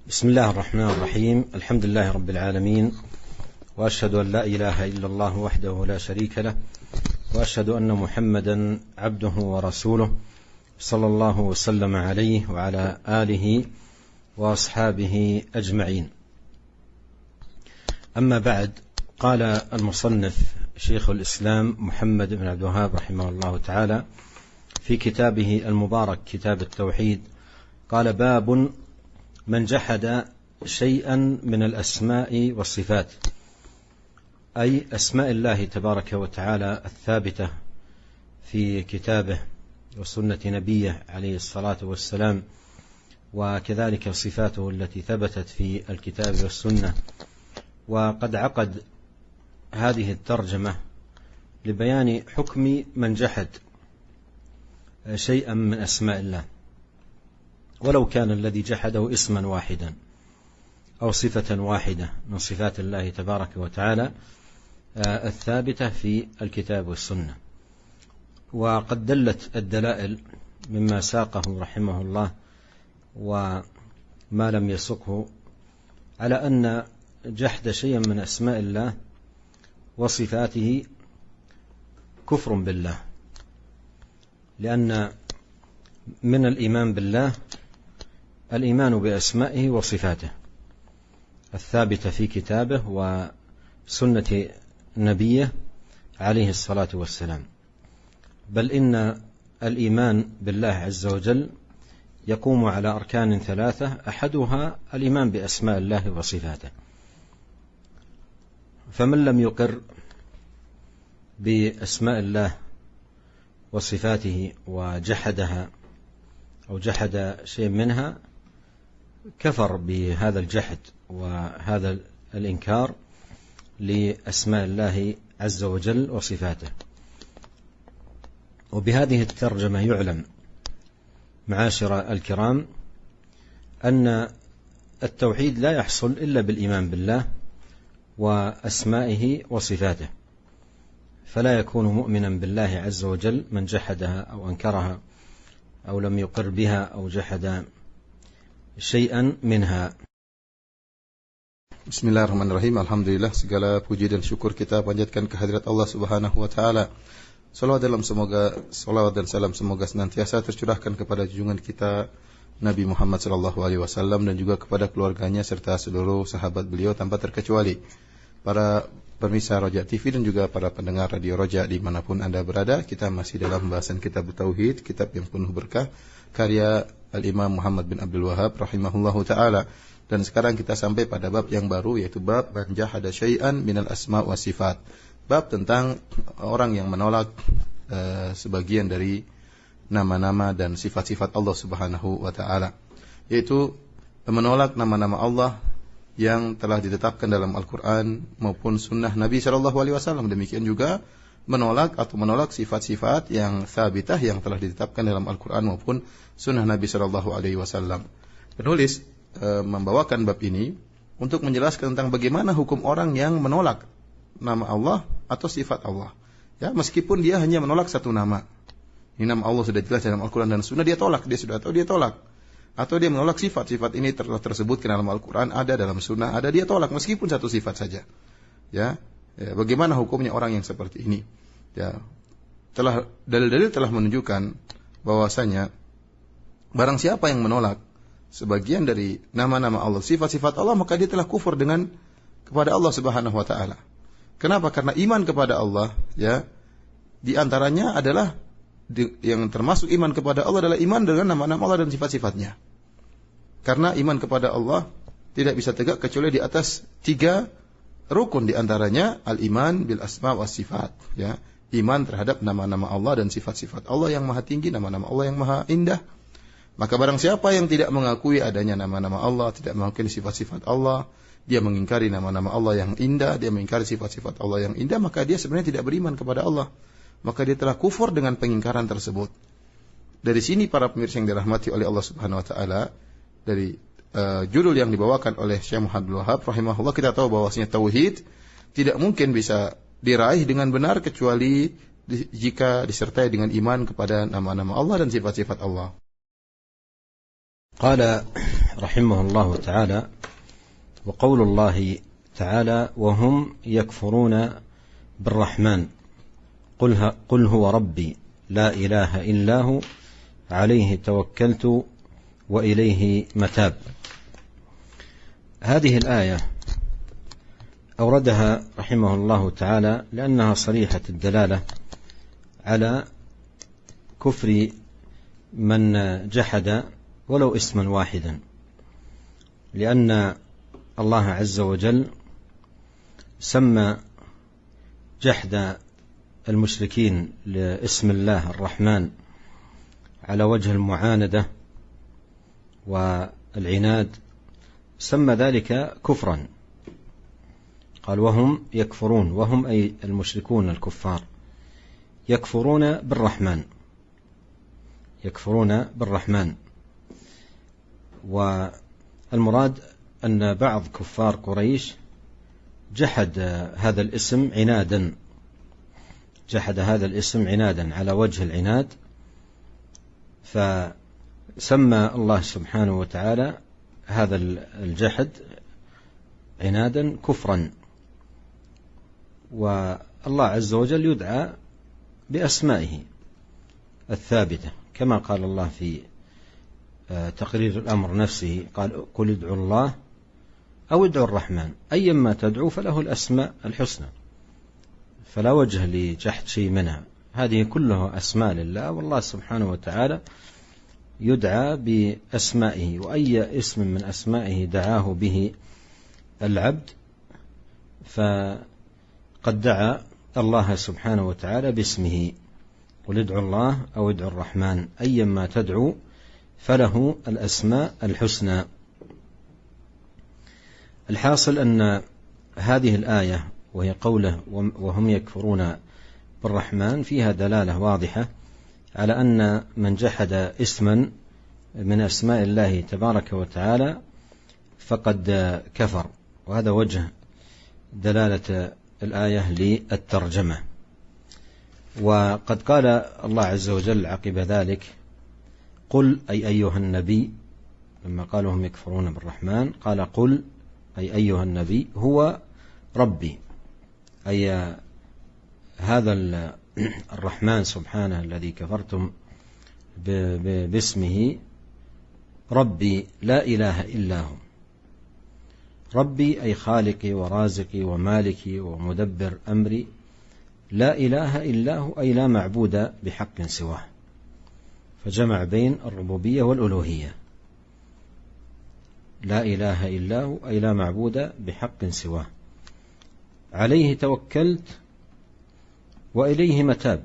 بسم الله الرحمن الرحيم. الحمد لله رب العالمين، وأشهد أن لا إله إلا الله وحده لا شريك له، وأشهد أن محمدا عبده ورسوله صلى الله وسلم عليه وعلى آله وأصحابه أجمعين. أما بعد، قال المصنف شيخ الإسلام محمد بن عبد الوهاب رحمه الله تعالى في كتابه المبارك كتاب التوحيد، قال: باب من جحد شيئا من الأسماء والصفات، أي أسماء الله تبارك وتعالى الثابتة في كتابه وسنة نبيه عليه الصلاة والسلام، وكذلك صفاته التي ثبتت في الكتاب والسنة. وقد عقد هذه الترجمة لبيان حكم من جحد شيئا من أسماء الله، ولو كان الذي جحده اسما واحدا أو صفة واحدة من صفات الله تبارك وتعالى الثابتة في الكتاب والسنة. وقد دلت الدلائل مما ساقه رحمه الله وما لم يسقه على أن جحد شيئا من أسماء الله وصفاته كفر بالله، لأن من الإيمان بالله الإيمان بأسمائه وصفاته الثابتة في كتابه وسنة نبيه عليه الصلاة والسلام. بل إن الإيمان بالله عز وجل يقوم على أركان ثلاثة، أحدها الإيمان بأسماء الله وصفاته. فمن لم يقر بأسماء الله وصفاته وجحدها أو جحد شيء منها كفر بهذا الجحد وهذا الإنكار لأسماء الله عز وجل وصفاته. وبهذه الترجمة يعلم معاشر الكرام أن التوحيد لا يحصل إلا بالإيمان بالله وأسمائه وصفاته، فلا يكون مؤمنا بالله عز وجل من جحدها أو أنكرها أو لم يقر بها أو جحد شيئا منها. Bismillahirrahmanirrahim. Alhamdulillah, segala puji dan syukur kita panjatkan kehadirat Allah Subhanahu wa taala. Salawat dan salam semoga senantiasa tercurahkan kepada junjungan kita Nabi Muhammad sallallahu alaihi wasallam dan juga kepada keluarganya serta seluruh sahabat beliau tanpa terkecuali. Para pemirsa Roja TV dan juga para pendengar Radio Roja dimanapun Anda berada, kita masih dalam pembahasan kitab Tauhid, kitab yang penuh berkah, karya Al-Imam Muhammad bin Abdul Wahab rahimahullahu ta'ala. Dan sekarang kita sampai pada bab yang baru, yaitu bab man jahada syai'an minal asma' wa sifat. Bab tentang orang yang menolak sebagian dari nama-nama dan sifat-sifat Allah Subhanahu wa ta'ala, yaitu menolak nama-nama Allah yang telah ditetapkan dalam Al-Quran maupun sunnah Nabi SAW. Demikian juga menolak sifat-sifat yang thabitah yang telah ditetapkan dalam Al-Quran maupun sunnah Nabi SAW. Penulis membawakan bab ini untuk menjelaskan tentang bagaimana hukum orang yang menolak nama Allah atau sifat Allah. Ya, meskipun dia hanya menolak satu nama. Ini nama Allah sudah jelas dalam Al-Quran dan sunnah, dia tolak, dia sudah tahu dia tolak. Atau dia menolak sifat-sifat ini telah tersebutkan dalam Al-Quran, ada dalam sunnah, ada, dia tolak meskipun satu sifat saja. Ya, bagaimana hukumnya orang yang seperti ini? Ya, dalil-dalil telah menunjukkan bahwasanya barang siapa yang menolak sebagian dari nama-nama Allah, sifat-sifat Allah, maka dia telah kufur kepada Allah Subhanahu wa taala. Kenapa? Karena iman kepada Allah, ya, di antaranya adalah yang termasuk iman kepada Allah adalah iman dengan nama-nama Allah dan sifat-sifatnya. Karena iman kepada Allah tidak bisa tegak kecuali di atas 3 rukun, di antaranya al-iman bil asma wa sifat, ya. Iman terhadap nama-nama Allah dan sifat-sifat Allah yang maha tinggi, nama-nama Allah yang maha indah. Maka barang siapa yang tidak mengakui adanya nama-nama Allah, tidak mengakui sifat-sifat Allah, dia mengingkari nama-nama Allah yang indah, dia mengingkari sifat-sifat Allah yang indah, maka dia sebenarnya tidak beriman kepada Allah. Maka dia telah kufur dengan pengingkaran tersebut. Dari sini para pemirsa yang dirahmati oleh Allah Subhanahu wa taala, dari judul yang dibawakan oleh Syekh Muhammad bin Wahab rahimahullah, kita tahu bahwasanya tauhid tidak mungkin bisa diraih dengan benar kecuali jika disertai dengan iman kepada nama-nama Allah dan sifat-sifat Allah. قال رحمه الله تعالى: وقول الله تعالى: وهم يكفرون بالرحمن قل هو ربي لا إله إلا هو عليه توكلت وإليه متاب. هذه الآية أوردها رحمه الله تعالى لأنها صريحة الدلالة على كفر من جحد ولو اسما واحدا، لأن الله عز وجل سمى جحد المشركين لاسم الله الرحمن على وجه المعاندة والعناد، سمى ذلك كفرا. قال: وهم يكفرون، وهم أي المشركون الكفار يكفرون بالرحمن، يكفرون بالرحمن. والمراد أن بعض كفار قريش جحد هذا الاسم عنادا، جحد هذا الاسم عنادا على وجه العناد، فسمى الله سبحانه وتعالى هذا الجحد عنادا كفرا. والله عز وجل يدعى بأسمائه الثابتة، كما قال الله في تقرير الأمر نفسه: قال: قل ادعوا الله أو ادعوا الرحمن أيما تدعوا فله الأسماء الحسنى. فلا وجه لجحد شيء منها، هذه كلها أسماء لله، والله سبحانه وتعالى يدعى بأسمائه، وأي اسم من أسمائه دعاه به العبد فقد دعا الله سبحانه وتعالى باسمه. قل ادعوا الله أو ادعوا الرحمن أيما تدعوا فله الأسماء الحسنى. الحاصل أن هذه الآية وهي قوله: وهم يكفرون بالرحمن، فيها دلالة واضحة على أن من جحد اسما من أسماء الله تبارك وتعالى فقد كفر، وهذا وجه دلالة الآية للترجمة. وقد قال الله عز وجل عقب ذلك: قل أي أيها النبي، لما قالوا هم يكفرون بالرحمن قال: قل أي أيها النبي هو ربي، أي هذا الرحمن سبحانه الذي كفرتم باسمه ربي لا إله إلا هو. ربي أي خالقي ورازقي ومالكي ومدبر أمري، لا إله إلا هو أي لا معبود بحق سواه، فجمع بين الربوبية والألوهية. لا إله إلا هو أي لا معبود بحق سواه، عليه توكلت وإليه متاب،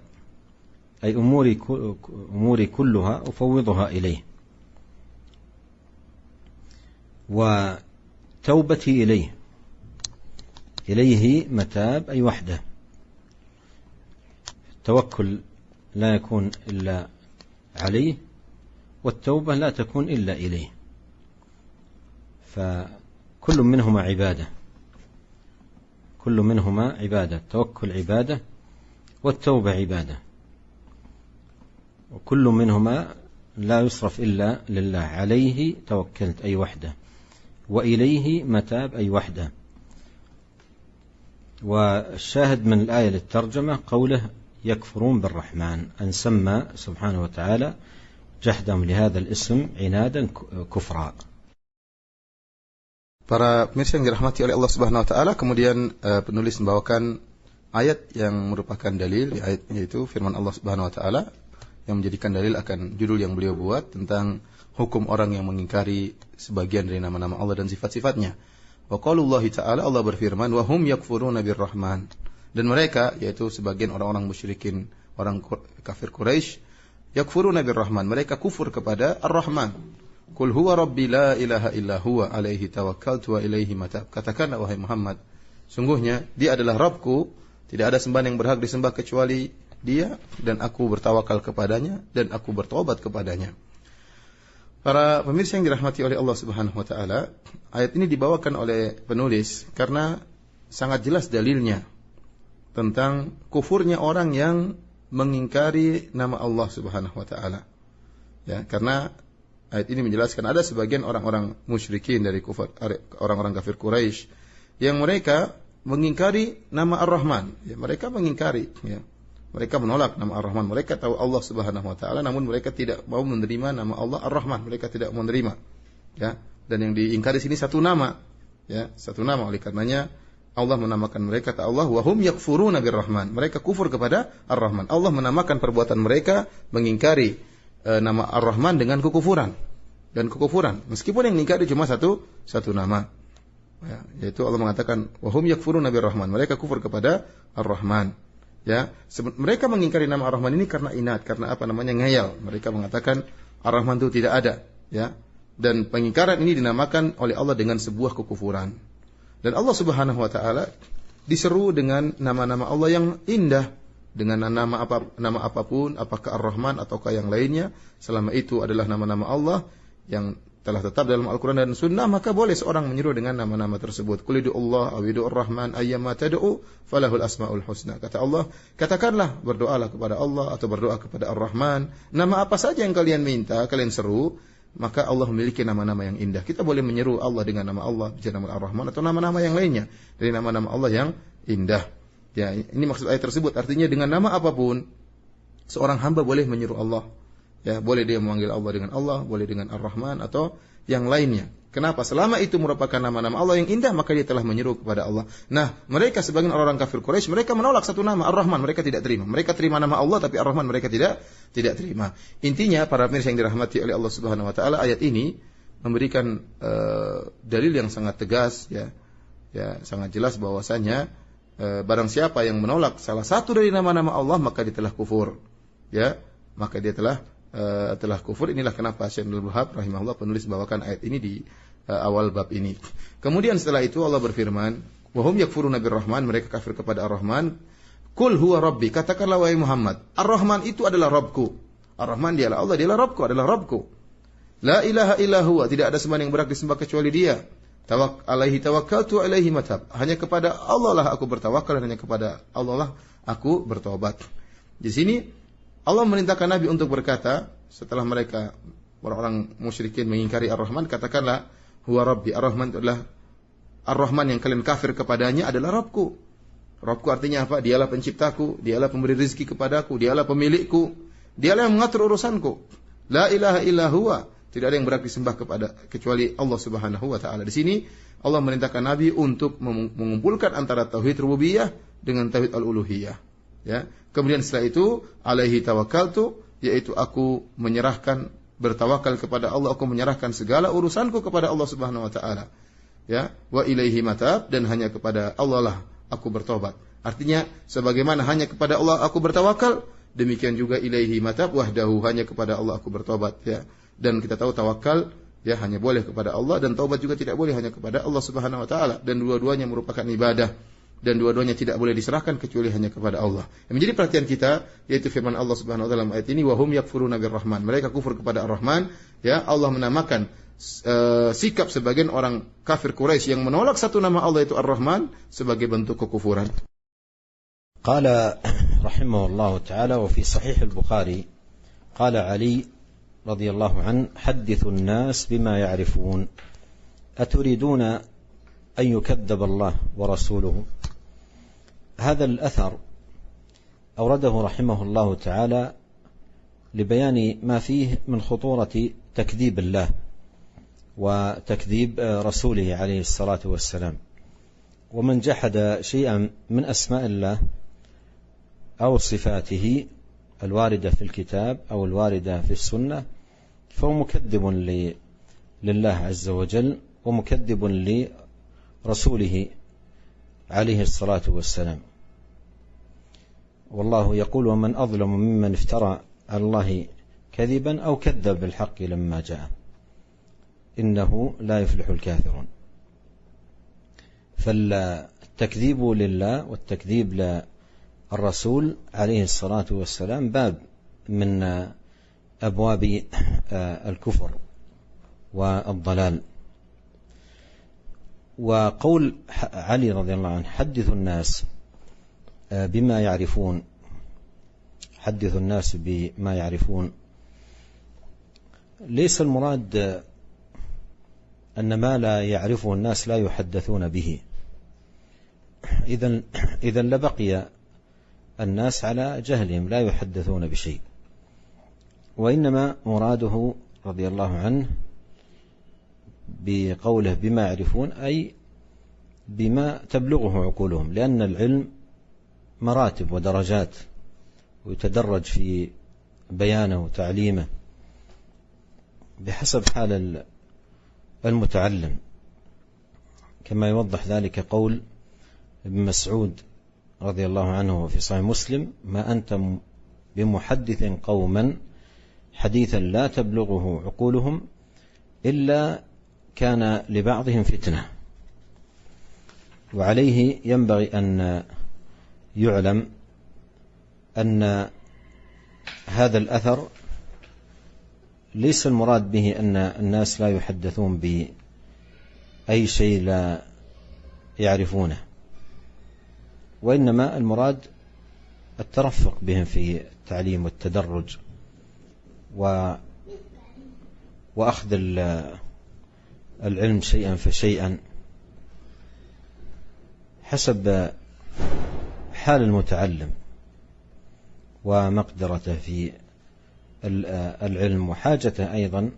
أي أموري كلها أفوضها إليه، وتوبتي إليه. إليه متاب أي وحده، التوكل لا يكون إلا عليه، والتوبة لا تكون إلا إليه، فكل منهما عبادة، كل منهما عبادة، التوكل عبادة والتوبة عبادة، وكل منهما لا يصرف إلا لله. عليه توكلت أي وحده، وإليه متاب أي وحده. والشاهد من الآية للترجمة قوله: يكفرون بالرحمن، أن سمى سبحانه وتعالى جحدهم لهذا الاسم عنادا كفرا. Para pemirsa yang dirahmati oleh Allah Subhanahu wa taala, kemudian penulis membawakan ayat yang merupakan dalil, yaitu firman Allah Subhanahu wa taala yang menjadikan dalil akan judul yang beliau buat tentang hukum orang yang mengingkari sebagian dari nama-nama Allah dan sifat-sifatnya. Wa qaulullahi ta'ala, Allah berfirman: wa hum yakfuruna birrahman, dan mereka, yaitu sebagian orang-orang musyrikin, orang kafir Quraisy, yakfuruna birrahman, mereka kufur kepada Ar-Rahman. Qul huwa rabbi la ilaha illa huwa alaihi tawakkaltu wa ilaihi matab. Katakanlah wahai Muhammad, sungguhnya dia adalah Rabbku, tidak ada sembahan yang berhak disembah kecuali dia, dan aku bertawakal kepadanya dan aku bertobat kepadanya. Para pemirsa yang dirahmati oleh Allah Subhanahu wa taala, ayat ini dibawakan oleh penulis karena sangat jelas dalilnya tentang kufurnya orang yang mengingkari nama Allah Subhanahu wa taala. Ya, karena Ayat ini menjelaskan ada sebagian orang-orang musyrikin dari orang-orang kafir Quraisy yang mereka mengingkari nama Ar-Rahman. Ya, mereka mengingkari, ya. Mereka menolak nama Ar-Rahman. Mereka tahu Allah Subhanahu wa taala, namun mereka tidak mau menerima nama Allah Ar-Rahman. Mereka tidak mau menerima. Ya. Dan yang diingkari sini satu nama. Ya, satu nama. Oleh karenanya Allah menamakan mereka kata Allah, wa hum yakfuruna bir-Rahman. Mereka kufur kepada Ar-Rahman. Allah menamakan perbuatan mereka mengingkari nama Ar-Rahman dengan kekufuran dan kekufuran. Meskipun yang mengingkari cuma satu nama. Ya, yaitu Allah mengatakan wa hum yakfuruna bir-Rahman. Mereka kufur kepada Ar-Rahman. Ya, mereka mengingkari nama Ar-Rahman ini karena inat, karena ngayal. Mereka mengatakan Ar-Rahman itu tidak ada, ya. Dan pengingkaran ini dinamakan oleh Allah dengan sebuah kekufuran. Dan Allah Subhanahu wa taala diseru dengan nama-nama Allah yang indah, dengan nama apapun, apakah Ar-Rahman ataukah yang lainnya, selama itu adalah nama-nama Allah yang telah tetap dalam Al-Quran dan Sunnah, maka boleh seorang menyeru dengan nama-nama tersebut. Qul Allah awidu Ar-Rahman ayyama tad'u falahul asmaul husna. Kata Allah, katakanlah, berdoalah kepada Allah atau berdoa kepada Ar-Rahman, nama apa saja yang kalian minta, kalian seru, maka Allah memiliki nama-nama yang indah. Kita boleh menyeru Allah dengan nama Allah, nama Ar-Rahman atau nama-nama yang lainnya dari nama-nama Allah yang indah. Ya, ini maksud ayat tersebut. Artinya dengan nama apapun seorang hamba boleh menyeru Allah. Ya, boleh dia memanggil Allah dengan Allah, boleh dengan Ar-Rahman atau yang lainnya. Kenapa? Selama itu merupakan nama-nama Allah yang indah, maka dia telah menyeru kepada Allah. Nah, mereka sebagian orang kafir Quraisy, mereka menolak satu nama Ar-Rahman, mereka tidak terima. Mereka terima nama Allah, tapi Ar-Rahman mereka tidak terima. Intinya, para pemirsa yang dirahmati oleh Allah Subhanahu wa taala, ayat ini memberikan dalil yang sangat tegas, ya, sangat jelas bahwasanya barang siapa yang menolak salah satu dari nama-nama Allah, maka dia telah kufur. Ya, maka dia telah kufur. Inilah kenapa Syekh Abdul Wahab rahimahullah penulis bawakan ayat ini di awal bab ini. Kemudian setelah itu Allah berfirman, wa hum yakfuruna bir-Rahman, mereka kafir kepada Ar-Rahman. Qul huwa rabbi, katakanlah wahai Muhammad, Ar-Rahman itu adalah Rabbku. Ar-Rahman dialah Allah, dialah Rabbku, adalah Rabbku. La ilaha illa huwa, tidak ada sembahan yang berhak disembah kecuali Dia. Alaihi tawakkaltu alaihi matab. Hanya kepada Allah lah aku bertawakal dan hanya kepada Allah lah aku bertobat. Di sini Allah memerintahkan Nabi untuk berkata, setelah mereka orang-orang musyrikin mengingkari Ar-Rahman, katakanlah huwa rabbi, Ar-Rahman itu adalah Ar-Rahman yang kalian kafir kepadanya adalah Rabbku. Rabbku artinya apa? Dialah penciptaku, dialah pemberi rezeki kepadaku, dialah pemilikku, dialah yang mengatur urusanku. La ilaha illa huwa, tidak ada yang berhak disembah kecuali Allah Subhanahu wa taala. Di sini Allah merintahkan Nabi untuk mengumpulkan antara tauhid rububiyah dengan tauhid al-uluhiyah. Ya. Kemudian setelah itu alaihi tawakkaltu, yaitu aku menyerahkan, bertawakal kepada Allah, aku menyerahkan segala urusanku kepada Allah Subhanahu wa taala. Ya, wa ilaihi matab, dan hanya kepada Allah lah aku bertobat. Artinya sebagaimana hanya kepada Allah aku bertawakal, demikian juga ilaihi matab wahdahu, hanya kepada Allah aku bertobat, ya. Dan kita tahu tawakal ya hanya boleh kepada Allah, dan taubat juga tidak boleh hanya kepada Allah Subhanahu wa taala, dan dua-duanya merupakan ibadah, dan dua-duanya tidak boleh diserahkan kecuali hanya kepada Allah. Yang menjadi perhatian kita yaitu firman Allah Subhanahu wa taala dalam ayat ini, wa hum yakfuruna bir-Rahman, mereka kufur kepada Ar-Rahman. Ya, Allah menamakan sikap sebagian orang kafir Quraisy yang menolak satu nama Allah itu Ar-Rahman sebagai bentuk kekufuran. Qala rahimahullahu taala wa fi sahih al-Bukhari qala Ali رضي الله عنه حدثوا الناس بما يعرفون أتريدون أن يكذب الله ورسوله. هذا الأثر أورده رحمه الله تعالى لبيان ما فيه من خطورة تكذيب الله وتكذيب رسوله عليه الصلاة والسلام. ومن جحد شيئا من أسماء الله أو صفاته الواردة في الكتاب أو الواردة في السنة فهو مكذب لله عز وجل ومكذب لرسوله عليه الصلاة والسلام. والله يقول ومن أظلم ممن افترى على الله كذبا أو كذب بالحق لما جاء إنه لا يفلح الكافرون. فالتكذيب لله والتكذيب الرسول عليه الصلاة والسلام باب من أبواب الكفر والضلال. وقول علي رضي الله عنه حدثوا الناس بما يعرفون، حدثوا الناس بما يعرفون، ليس المراد أن ما لا يعرفه الناس لا يحدثون به، إذن لبقي الناس على جهلهم لا يحدثون بشيء، وإنما مراده رضي الله عنه بقوله بما يعرفون أي بما تبلغه عقولهم، لأن العلم مراتب ودرجات ويتدرج في بيانه وتعليمه بحسب حال المتعلم، كما يوضح ذلك قول ابن مسعود رضي الله عنه في صحيح مسلم: ما أنت بمحدث قوما حديثا لا تبلغه عقولهم إلا كان لبعضهم فتنة. وعليه ينبغي أن يعلم أن هذا الأثر ليس المراد به أن الناس لا يحدثون بأي شيء لا يعرفونه، وإنما المراد الترفق بهم في التعليم والتدرج وأخذ العلم شيئا فشيئا حسب حال المتعلم ومقدرته في العلم وحاجته أيضا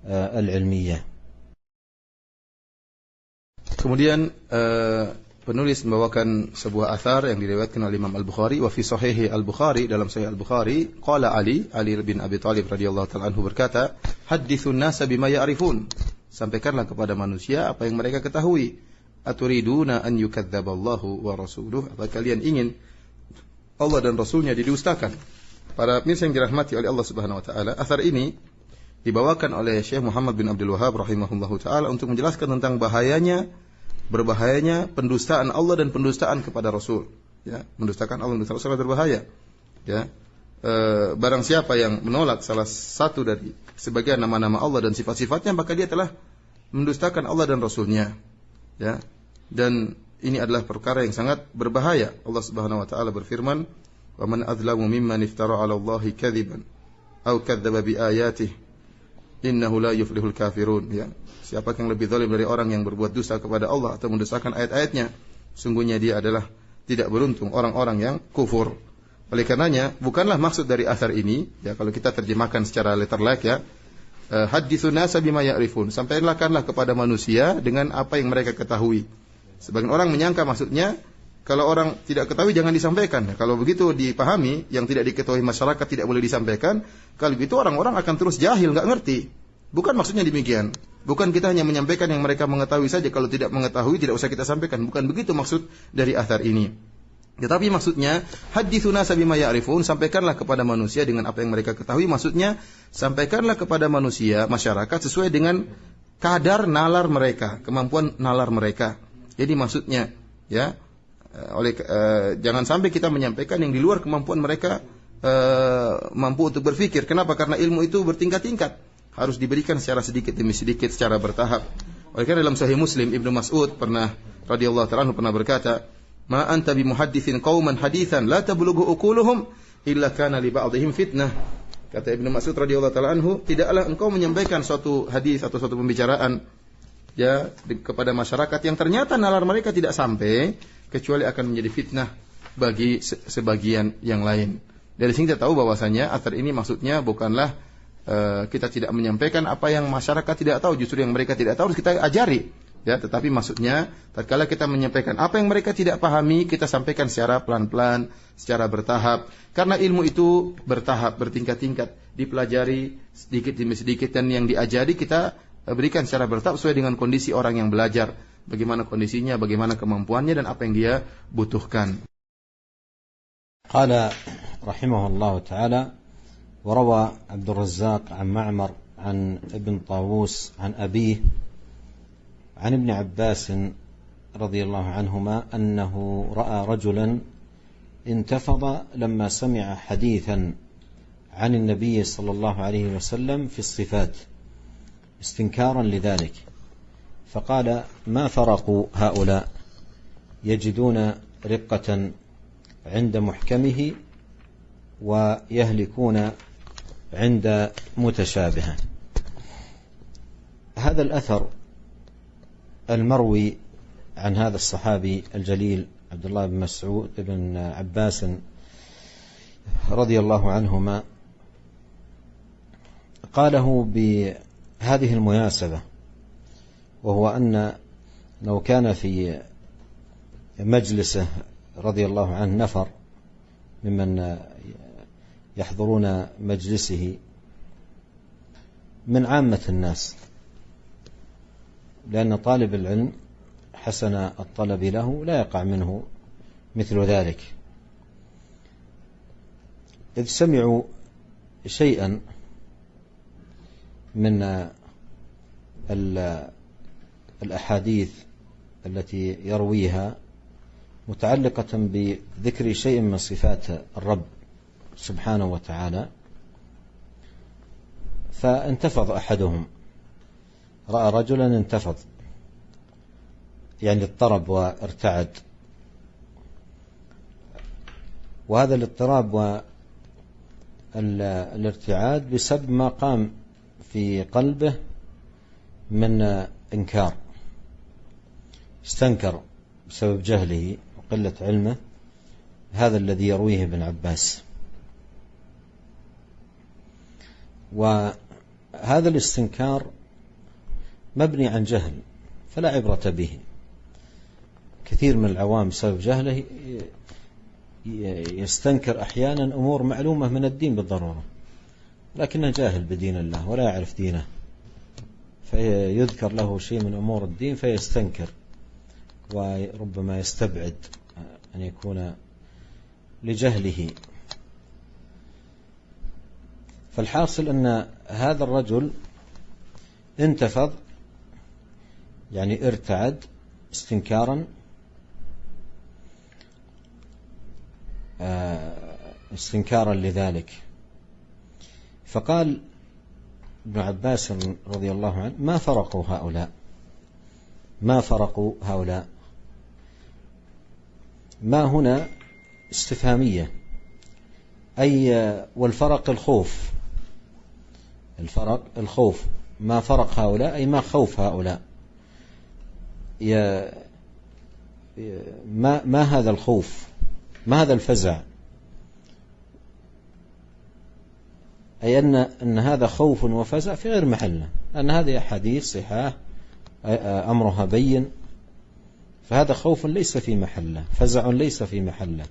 العلمية. Kemudian penulis membawakan sebuah athar yang diriwayatkan oleh Imam Al-Bukhari. Wa fi sahih Al-Bukhari, dalam sahih Al-Bukhari, qala Ali bin Abi Thalib radhiyallahu ta'ala anhu berkata, hadithun nasa bima ya'rifun, sampaikanlah kepada manusia apa yang mereka ketahui. Aturiduna an yukadzdzaballahu wa rasuluh, apa kalian ingin Allah dan Rasulnya didustakan? Para pemirsa yang dirahmati oleh Allah Subhanahu wa taala, athar ini dibawakan oleh Syekh Muhammad bin Abdul Wahhab rahimahullahu taala untuk menjelaskan tentang berbahayanya pendustaan Allah dan pendustaan kepada Rasul. Ya, mendustakan Allah dan Rasul berbahaya. Ya. Barang siapa yang menolak salah satu dari sebagian nama-nama Allah dan sifat-sifatnya, maka dia telah mendustakan Allah dan Rasulnya. Ya. Dan ini adalah perkara yang sangat berbahaya. Allah Subhanahu wa taala berfirman, "Wa man adzlamu mimman iftara 'ala Allahi kadziban aw kadzdzaba bi ayatihi innahu la yuflihul kafirun." Ya. Siapa yang lebih zalim dari orang yang berbuat dusta kepada Allah atau mendustakan ayat-ayatnya? Sungguhnya dia adalah tidak beruntung orang-orang yang kufur. Oleh karenanya, bukanlah maksud dari athar ini, ya kalau kita terjemahkan secara letterlike ya, hadithun nasa bima ya'rifun, sampaikanlah kepada manusia dengan apa yang mereka ketahui. Sebagian orang menyangka maksudnya kalau orang tidak ketahui jangan disampaikan. Kalau begitu dipahami, yang tidak diketahui masyarakat tidak boleh disampaikan. Kalau begitu orang-orang akan terus jahil, nggak ngerti. Bukan maksudnya demikian. Bukan kita hanya menyampaikan yang mereka mengetahui saja. Kalau tidak mengetahui tidak usah kita sampaikan. Bukan begitu maksud dari athar ini. Tetapi maksudnya hadithun nasa bima ya'rifun, sampaikanlah kepada manusia dengan apa yang mereka ketahui. Maksudnya sampaikanlah kepada manusia, masyarakat sesuai dengan kadar nalar mereka, kemampuan nalar mereka. Jadi maksudnya ya, jangan sampai kita menyampaikan yang di luar kemampuan mereka mampu untuk berpikir. Kenapa? Karena ilmu itu bertingkat-tingkat, harus diberikan secara sedikit demi sedikit, secara bertahap. Oleh karena dalam Sahih Muslim, Ibnu Mas'ud radhiyallahu ta'ala anhu pernah berkata, "Ma anta bimuhadditsin qauman haditsan la tablughu uquluhum illa kana li ba'dihim fitnah." Kata Ibnu Mas'ud radhiyallahu ta'ala anhu, tidaklah engkau menyampaikan suatu hadis atau suatu pembicaraan ya kepada masyarakat yang ternyata nalar mereka tidak sampai, kecuali akan menjadi fitnah bagi sebagian yang lain. Dari sini kita tahu bahwasanya athar ini maksudnya bukanlah kita tidak menyampaikan apa yang masyarakat tidak tahu, justru yang mereka tidak tahu harus kita ajari. Ya, tetapi maksudnya tatkala kita menyampaikan apa yang mereka tidak pahami, kita sampaikan secara pelan-pelan, secara bertahap. Karena ilmu itu bertahap, bertingkat-tingkat, dipelajari sedikit demi sedikit, dan yang diajari kita berikan secara bertahap sesuai dengan kondisi orang yang belajar, bagaimana kondisinya, bagaimana kemampuannya dan apa yang dia butuhkan. Qala rahimahullah ta'ala وروى عبد الرزاق عن معمر عن ابن طاووس عن أبيه عن ابن عباس رضي الله عنهما أنه رأى رجلا انتفض لما سمع حديثا عن النبي صلى الله عليه وسلم في الصفات استنكارا لذلك، فقال: ما فرقوا هؤلاء يجدون رقة عند محكمه ويهلكون عند متشابهه. هذا الأثر المروي عن هذا الصحابي الجليل عبد الله بن مسعود بن عباس رضي الله عنهما قاله بهذه المناسبة، وهو أن لو كان في مجلسه رضي الله عنه نفر ممن يحضرون مجلسه من عامة الناس، لأن طالب العلم حسن الطلب له لا يقع منه مثل ذلك، إذ سمعوا شيئا من الأحاديث التي يرويها متعلقة بذكر شيء من صفات الرب سبحانه وتعالى، فانتفض أحدهم، رأى رجلا انتفض يعني اضطرب وارتعد، وهذا الاضطراب والارتعاد بسبب ما قام في قلبه من إنكار، استنكر بسبب جهله وقلة علمه هذا الذي يرويه ابن عباس. وهذا الاستنكار مبني عن جهل فلا عبرة به. كثير من العوام بسبب جهله يستنكر أحيانا أمور معلومة من الدين بالضرورة، لكنه جاهل بدين الله ولا يعرف دينه، فيذكر له شيء من أمور الدين فيستنكر، وربما يستبعد أن يكون لجهله. فالحاصل أن هذا الرجل انتفض يعني ارتعد استنكارا لذلك، فقال ابن عباس رضي الله عنه: ما فرقوا هؤلاء. ما هنا استفهامية، أي والفرق الخوف، ما فرق هؤلاء أي ما خوف هؤلاء، ما هذا الخوف، ما هذا الفزع، أي أن هذا خوف وفزع في غير محله، أن هذه أحاديث صحاح أمرها بين، فهذا خوف ليس في محله، فزع ليس في محله،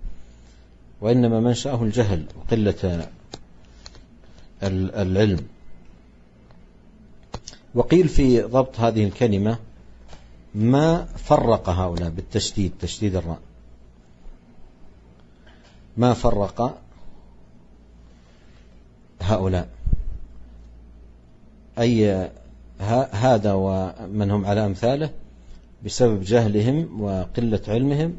وإنما منشأه الجهل وقلة العلم. وقيل في ضبط هذه الكلمة ما فرق هؤلاء بالتشديد، تشديد الراء، ما فرق هؤلاء، أي هذا ومن هم على أمثاله بسبب جهلهم وقلة علمهم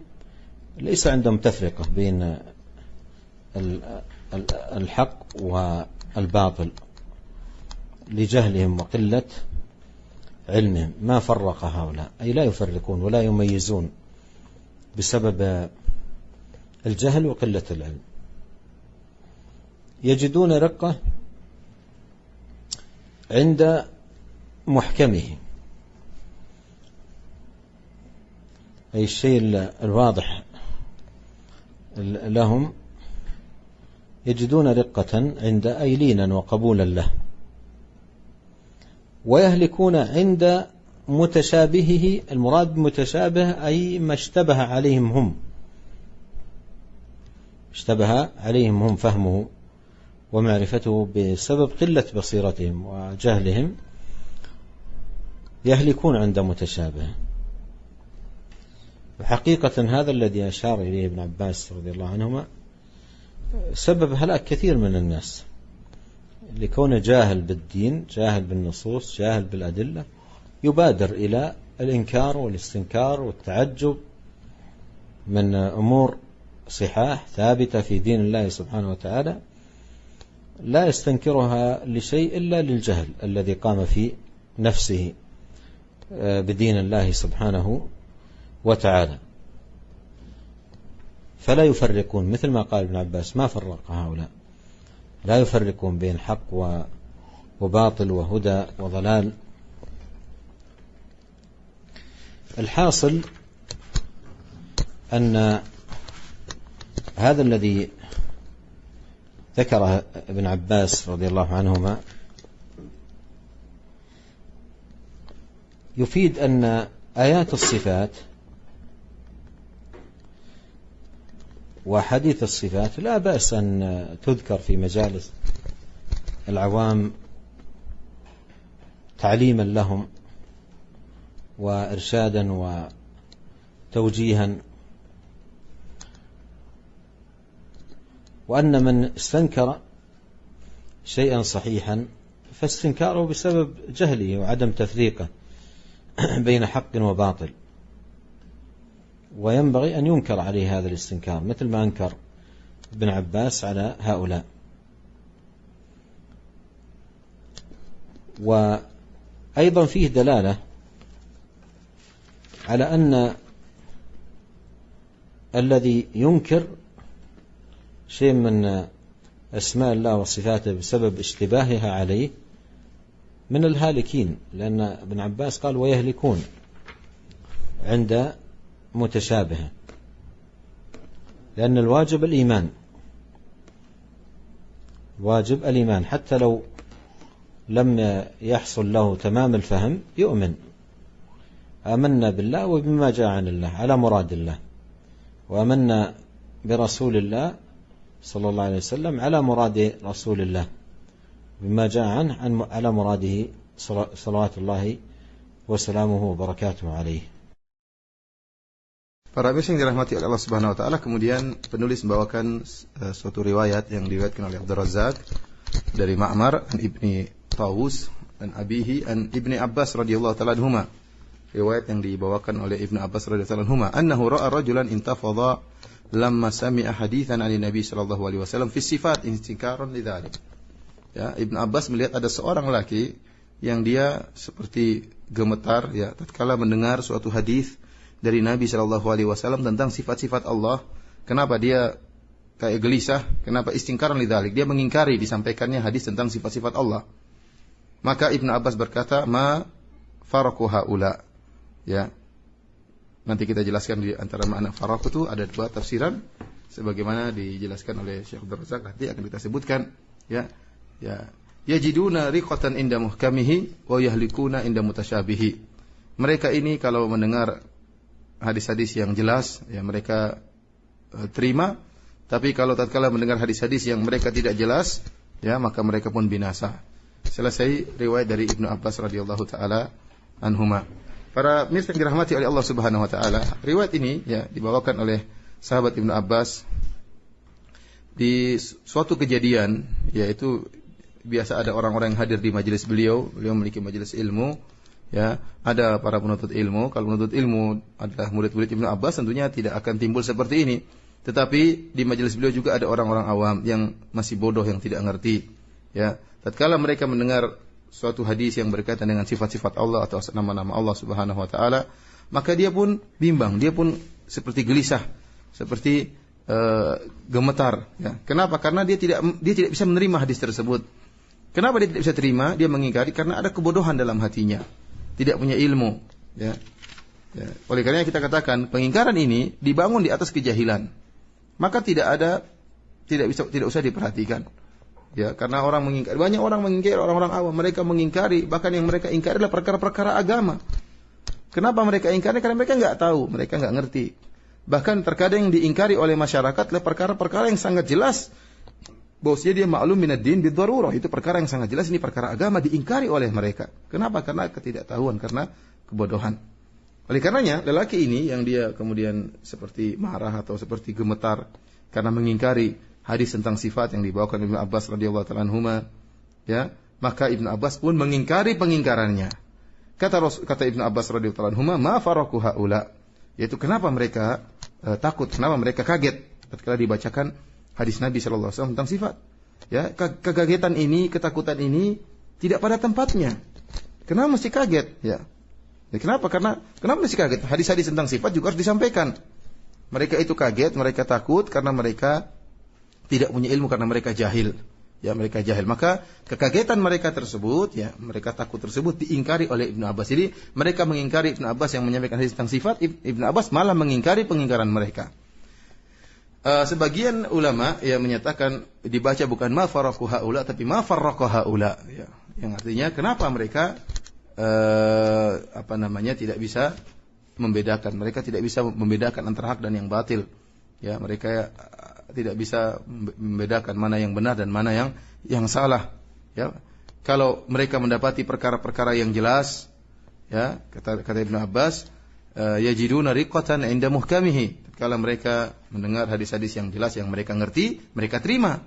ليس عندهم تفرقة بين الحق والباطل لجهلهم وقلة علمهم. ما فرق هؤلاء أي لا يفرقون ولا يميزون بسبب الجهل وقلة العلم. يجدون رقة عند محكمه، أي الشيء الواضح لهم، يجدون رقة عند أي لينا وقبولا له، ويهلكون عند متشابهه. المراد بمتشابه أي ما اشتبه عليهم هم فهمه ومعرفته بسبب قلة بصيرتهم وجهلهم، يهلكون عند متشابه. وحقيقة هذا الذي أشار إليه ابن عباس رضي الله عنهما سبب هلاك كثير من الناس، لكونه جاهل بالدين، جاهل بالنصوص، جاهل بالأدلة، يبادر إلى الإنكار والاستنكار والتعجب من أمور صحاح ثابتة في دين الله سبحانه وتعالى، لا يستنكرها لشيء إلا للجهل الذي قام في نفسه بدين الله سبحانه وتعالى. فلا يفرقون، مثل ما قال ابن عباس: ما فرق هؤلاء، لا يفرقون بين حق وباطل وهدى وضلال، الحاصل أن هذا الذي ذكره ابن عباس رضي الله عنهما يفيد أن آيات الصفات وحديث الصفات لا بأس أن تذكر في مجالس العوام تعليما لهم وإرشادا وتوجيها، وأن من استنكر شيئا صحيحا فاستنكاره بسبب جهله وعدم تفريقه بين حق وباطل، وينبغي أن ينكر عليه هذا الاستنكار مثل ما أنكر ابن عباس على هؤلاء. وأيضا فيه دلالة على أن الذي ينكر شيء من أسماء الله وصفاته بسبب اشتباهها عليه من الهالكين، لأن ابن عباس قال ويهلكون عند متشابهة، لأن الواجب الإيمان، واجب الإيمان حتى لو لم يحصل له تمام الفهم يؤمن، آمنا بالله وبما جاء عن الله على مراد الله، وآمنا برسول الله صلى الله عليه وسلم على مراد رسول الله بما جاء عنه على مراده صلوات الله وسلامه وبركاته عليه. Para pemirsa yang dirahmati oleh Allah Subhanahu wa taala, kemudian penulis membawakan suatu riwayat yang diriwayatkan oleh Abdul Razzaq dari Ma'mar an Ibni Tawus an Abihi an Ibni Abbas radhiyallahu taala anhuma. Riwayat yang dibawakan oleh Ibnu Abbas radhiyallahu taala anhuma, annahu ra'a rajulan intafadha lamma sami'a haditsan 'ani Nabi sallallahu alaihi wasallam fi sifat instikaran lidzalik. Ya, Ibnu Abbas melihat ada seorang laki yang dia seperti gemetar ya tatkala mendengar suatu hadis dari Nabi sallallahu alaihi wasallam tentang sifat-sifat Allah. Kenapa dia kayak gelisah? Kenapa istingkaran lidzalik? Dia mengingkari disampaikannya hadis tentang sifat-sifat Allah. Maka Ibnu Abbas berkata, "Ma faraku haula." Ya. Nanti kita jelaskan di antara makna faraku itu ada dua tafsiran sebagaimana dijelaskan oleh Syekh Abdul Razzaq, nanti akan kita sebutkan ya. Ya. Yajiduna riqatan inda muhkamihi wa yahlikuna inda mutasyabihi. Mereka ini kalau mendengar hadis-hadis yang jelas ya mereka terima, tapi kalau tatkala mendengar hadis-hadis yang mereka tidak jelas ya maka mereka pun binasa. Selesai riwayat dari Ibnu Abbas radhiyallahu taala anhuma. Para pemirsa yang dirahmati oleh Allah Subhanahu wa taala, riwayat ini ya dibawakan oleh sahabat Ibnu Abbas di suatu kejadian, yaitu biasa ada orang-orang yang hadir di majelis beliau memiliki majelis ilmu. Ya, ada para penuntut ilmu. Kalau penuntut ilmu adalah murid-murid Ibnu Abbas, tentunya tidak akan timbul seperti ini. Tetapi di majelis beliau juga ada orang-orang awam yang masih bodoh, yang tidak ngerti. Ya, tatkala mereka mendengar suatu hadis yang berkaitan dengan sifat-sifat Allah atau nama-nama Allah Subhanahu wa taala, maka dia pun bimbang, dia pun seperti gelisah, seperti gemetar. Ya. Kenapa? Karena dia tidak bisa menerima hadis tersebut. Kenapa dia tidak bisa terima? Dia mengingkari karena ada kebodohan dalam hatinya. Tidak punya ilmu, ya. Ya. Oleh karena kita katakan pengingkaran ini dibangun di atas kejahilan, maka tidak usah diperhatikan, ya. Karena orang mengingkari, banyak orang mengingkari, orang-orang awam mereka mengingkari, bahkan yang mereka ingkari adalah perkara-perkara agama. Kenapa mereka ingkari? Karena mereka nggak tahu, mereka nggak ngerti. Bahkan terkadang yang diingkari oleh masyarakat adalah perkara-perkara yang sangat jelas. Bahwasanya dia maklum minad din bid-darurah, itu perkara yang sangat jelas, ini perkara agama diingkari oleh mereka. Kenapa? Karena ketidaktahuan, karena kebodohan. Oleh karenanya lelaki ini yang dia kemudian seperti marah atau seperti gemetar karena mengingkari hadis tentang sifat yang dibawakan Ibnu Abbas radhiyallahu ta'ala anhuma, ya, maka Ibnu Abbas pun mengingkari pengingkarannya. Kata Ibnu Abbas radhiyallahu ta'ala anhuma, ma faraku haula, yaitu kenapa mereka takut, kenapa mereka kaget ketika dibacakan hadis Nabi sallallahu alaihi wasallam tentang sifat. Ya, kekagetan ini, ketakutan ini tidak pada tempatnya. Kenapa mesti kaget? Ya. Kenapa? Kenapa mesti kaget? Hadis-hadis tentang sifat juga harus disampaikan. Mereka itu kaget, mereka takut karena mereka tidak punya ilmu, karena mereka jahil. Ya, mereka jahil. Maka kekagetan mereka tersebut, ya, mereka takut tersebut diingkari oleh Ibnu Abbas. Jadi mereka mengingkari Ibnu Abbas yang menyampaikan hadis tentang sifat, Ibnu Abbas malah mengingkari pengingkaran mereka. Sebagian ulama yang menyatakan dibaca bukan ma faraqu haula tapi ma farraqa haula, ya. Yang artinya kenapa mereka tidak bisa membedakan. Mereka tidak bisa membedakan antara hak dan yang batil. Ya, mereka tidak bisa membedakan mana yang benar dan mana yang salah. Ya. Kalau mereka mendapati perkara-perkara yang jelas, ya, kata Ibnu Abbas, yajiduna riqatan 'inda muhkamihi. Kalau mereka mendengar hadis-hadis yang jelas yang mereka ngerti, mereka terima.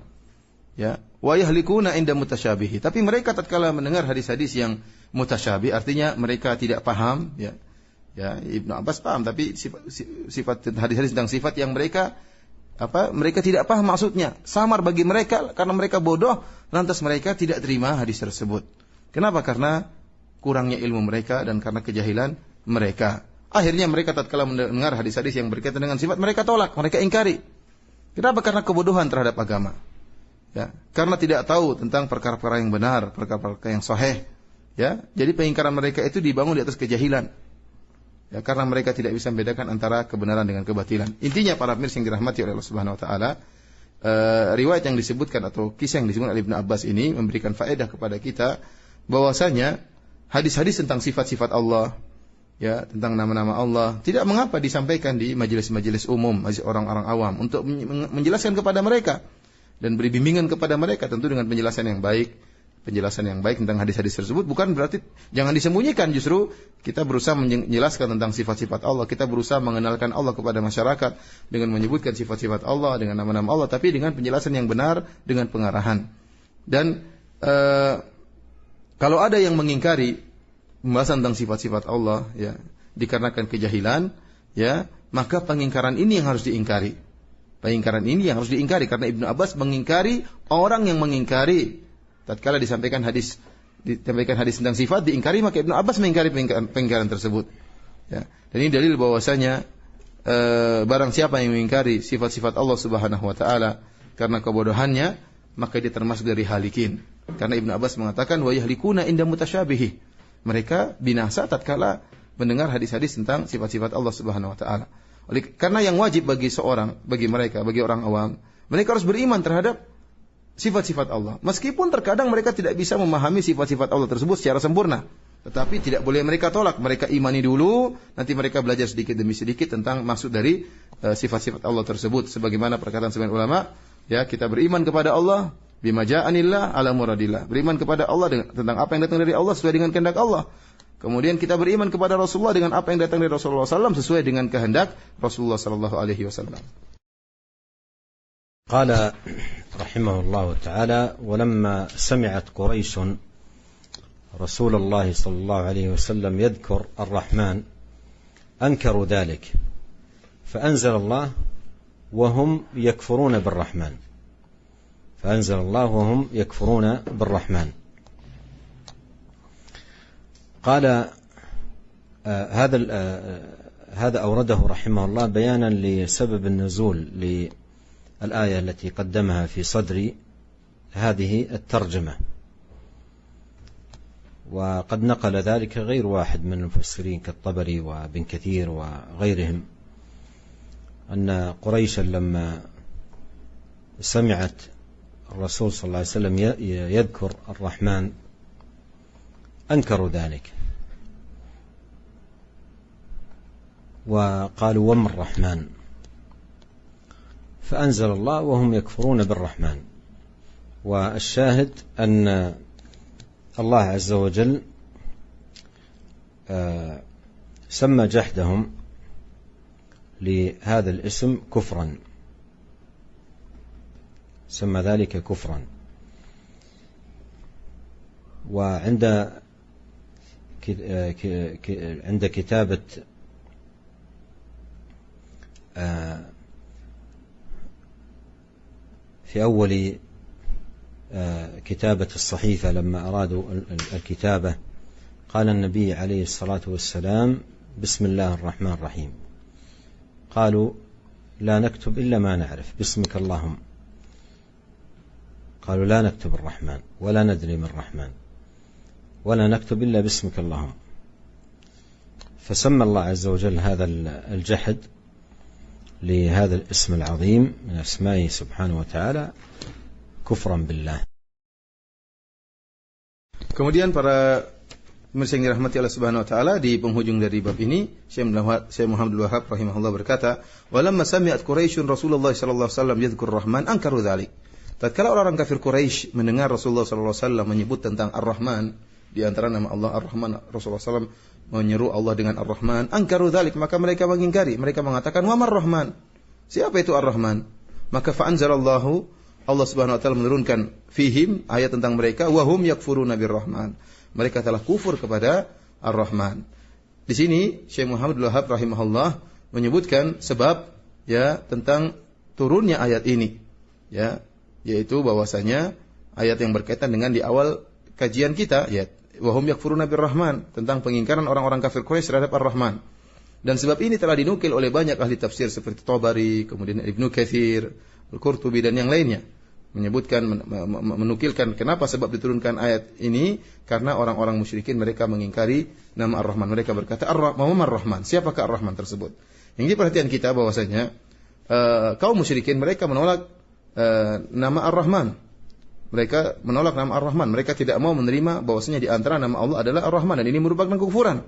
Ya, wa yahlikuna 'inda mutasyabihi. Tapi mereka tatkala mendengar hadis-hadis yang mutasyabih, artinya mereka tidak paham, ya. Ya, Ibnu Abbas paham, tapi sifat hadis-hadis tentang sifat yang mereka tidak paham maksudnya. Samar bagi mereka karena mereka bodoh, lantas mereka tidak terima hadis tersebut. Kenapa? Karena kurangnya ilmu mereka dan karena kejahilan mereka. Akhirnya mereka tatkala mendengar hadis-hadis yang berkaitan dengan sifat, mereka tolak, mereka ingkari. Kenapa? Karena kebodohan terhadap agama. Ya, karena tidak tahu tentang perkara-perkara yang benar, perkara-perkara yang sahih. Ya, jadi pengingkaran mereka itu dibangun di atas kejahilan. Ya, karena mereka tidak bisa membedakan antara kebenaran dengan kebatilan. Intinya para pemirsa yang dirahmati oleh Allah Subhanahu wa taala, riwayat yang disebutkan atau kisah yang disebutkan oleh Ibnu Abbas ini memberikan faedah kepada kita bahwasanya hadis-hadis tentang sifat-sifat Allah, ya, tentang nama-nama Allah tidak mengapa disampaikan di majelis-majelis umum, majelis orang-orang awam untuk menjelaskan kepada mereka dan beri bimbingan kepada mereka tentu dengan penjelasan yang baik. Penjelasan yang baik tentang hadis-hadis tersebut bukan berarti jangan disembunyikan, justru kita berusaha menjelaskan tentang sifat-sifat Allah, kita berusaha mengenalkan Allah kepada masyarakat dengan menyebutkan sifat-sifat Allah dengan nama-nama Allah, tapi dengan penjelasan yang benar, dengan pengarahan. Dan kalau ada yang mengingkari pembahasan tentang sifat-sifat Allah, ya, dikarenakan kejahilan, ya, maka pengingkaran ini yang harus diingkari. Pengingkaran ini yang harus diingkari karena Ibnu Abbas mengingkari orang yang mengingkari. Tatkala disampaikan hadis tentang sifat diingkari, maka Ibnu Abbas mengingkari pengingkaran tersebut. Ya. Dan ini dalil bahwasanya barang siapa yang mengingkari sifat-sifat Allah Subhanahu wa taala karena kebodohannya, maka dia termasuk dari halikin. Karena Ibnu Abbas mengatakan wa yahlikuna inda mutasyabihi. Mereka binasa tatkala mendengar hadis-hadis tentang sifat-sifat Allah Subhanahu wa taala. Karena yang wajib bagi orang awam, mereka harus beriman terhadap sifat-sifat Allah. Meskipun terkadang mereka tidak bisa memahami sifat-sifat Allah tersebut secara sempurna. Tetapi tidak boleh mereka tolak. Mereka imani dulu, nanti mereka belajar sedikit demi sedikit tentang maksud dari sifat-sifat Allah tersebut. Sebagaimana perkataan sebagian ulama, ya, kita beriman kepada Allah, bima ja'anillah ala muradillah. Beriman kepada Allah tentang apa yang datang dari Allah sesuai dengan kehendak Allah. Kemudian kita beriman kepada Rasulullah dengan apa yang datang dari Rasulullah SAW sesuai dengan kehendak Rasulullah SAW. قال رحمه الله تعالى: ولما سمعت قريش رسول الله صلى الله عليه وسلم يذكر الرحمن أنكروا ذلك فأنزل الله وهم يكفرون بالرحمن قال هذا أورده رحمه الله بيانا لسبب النزول الآية التي قدمها في صدر هذه الترجمة، وقد نقل ذلك غير واحد من المفسرين كالطبري وابن كثير وغيرهم، أن قريشا لما سمعت الرسول صلى الله عليه وسلم يذكر الرحمن أنكروا ذلك وقالوا وما الرحمن، فأنزل الله وهم يكفرون بالرحمن. والشاهد أن الله عز وجل سمى جحدهم لهذا الاسم كفرا، سمى ذلك كفرا. وعند كتابة في أول كتابة الصحيفة لما أرادوا الكتابة قال النبي عليه الصلاة والسلام: بسم الله الرحمن الرحيم. قالوا: لا نكتب إلا ما نعرف، باسمك اللهم. قالوا لا نكتب الرحمن ولا ندري من الرحمن ولا نكتب إلا باسمك اللهم. فسمى الله عز وجل هذا الجحد لهذا الاسم العظيم من أسمائه سبحانه وتعالى كفرا بالله. Kemudian para pemirsa yang dirahmati Allah Subhanahu wa taala, di penghujung dari bab ini Syekh Muhammad Al-Wahhab rahimahullah berkata, "Walamma sami'at Quraisyun Rasulullah sallallahu alaihi wasallam yadhkur Rahman ankaru dzalik." Tatkala orang kafir Quraisy mendengar Rasulullah sallallahu alaihi wasallam menyebut tentang Ar-Rahman, di antara nama Allah Ar-Rahman, Rasulullah sallallahu menyeru Allah dengan Ar-Rahman, ankaru dzalik, maka mereka mengingkari, mereka mengatakan, "Wa mar-Rahman?" Siapa itu Ar-Rahman? Maka fa anzalallahu, Allah Subhanahu wa taala menurunkan fihim ayat tentang mereka, wa hum yakfuruna bir-Rahman. Mereka telah kufur kepada Ar-Rahman. Di sini Syekh Muhammad Al-Wahhab rahimahullah menyebutkan sebab ya tentang turunnya ayat ini, ya, yaitu bahwasanya ayat yang berkaitan dengan di awal kajian kita, ya, wa hum yakfuruna bir-Rahman, tentang pengingkaran orang-orang kafir Quraisy terhadap Ar-Rahman. Dan sebab ini telah dinukil oleh banyak ahli tafsir seperti Tabari, kemudian Ibnu Katsir, Al-Qurtubi dan yang lainnya, menyebutkan menukilkan kenapa sebab diturunkan ayat ini, karena orang-orang musyrikin mereka mengingkari nama Ar-Rahman. Mereka berkata, Ar-Rahman, siapakah Ar-Rahman tersebut? Yang perhatian kita bahwasanya kaum musyrikin mereka menolak nama Ar-Rahman. Mereka menolak nama Ar-Rahman. Mereka tidak mau menerima bahwasanya di antara nama Allah adalah Ar-Rahman, dan ini merupakan kekufuran.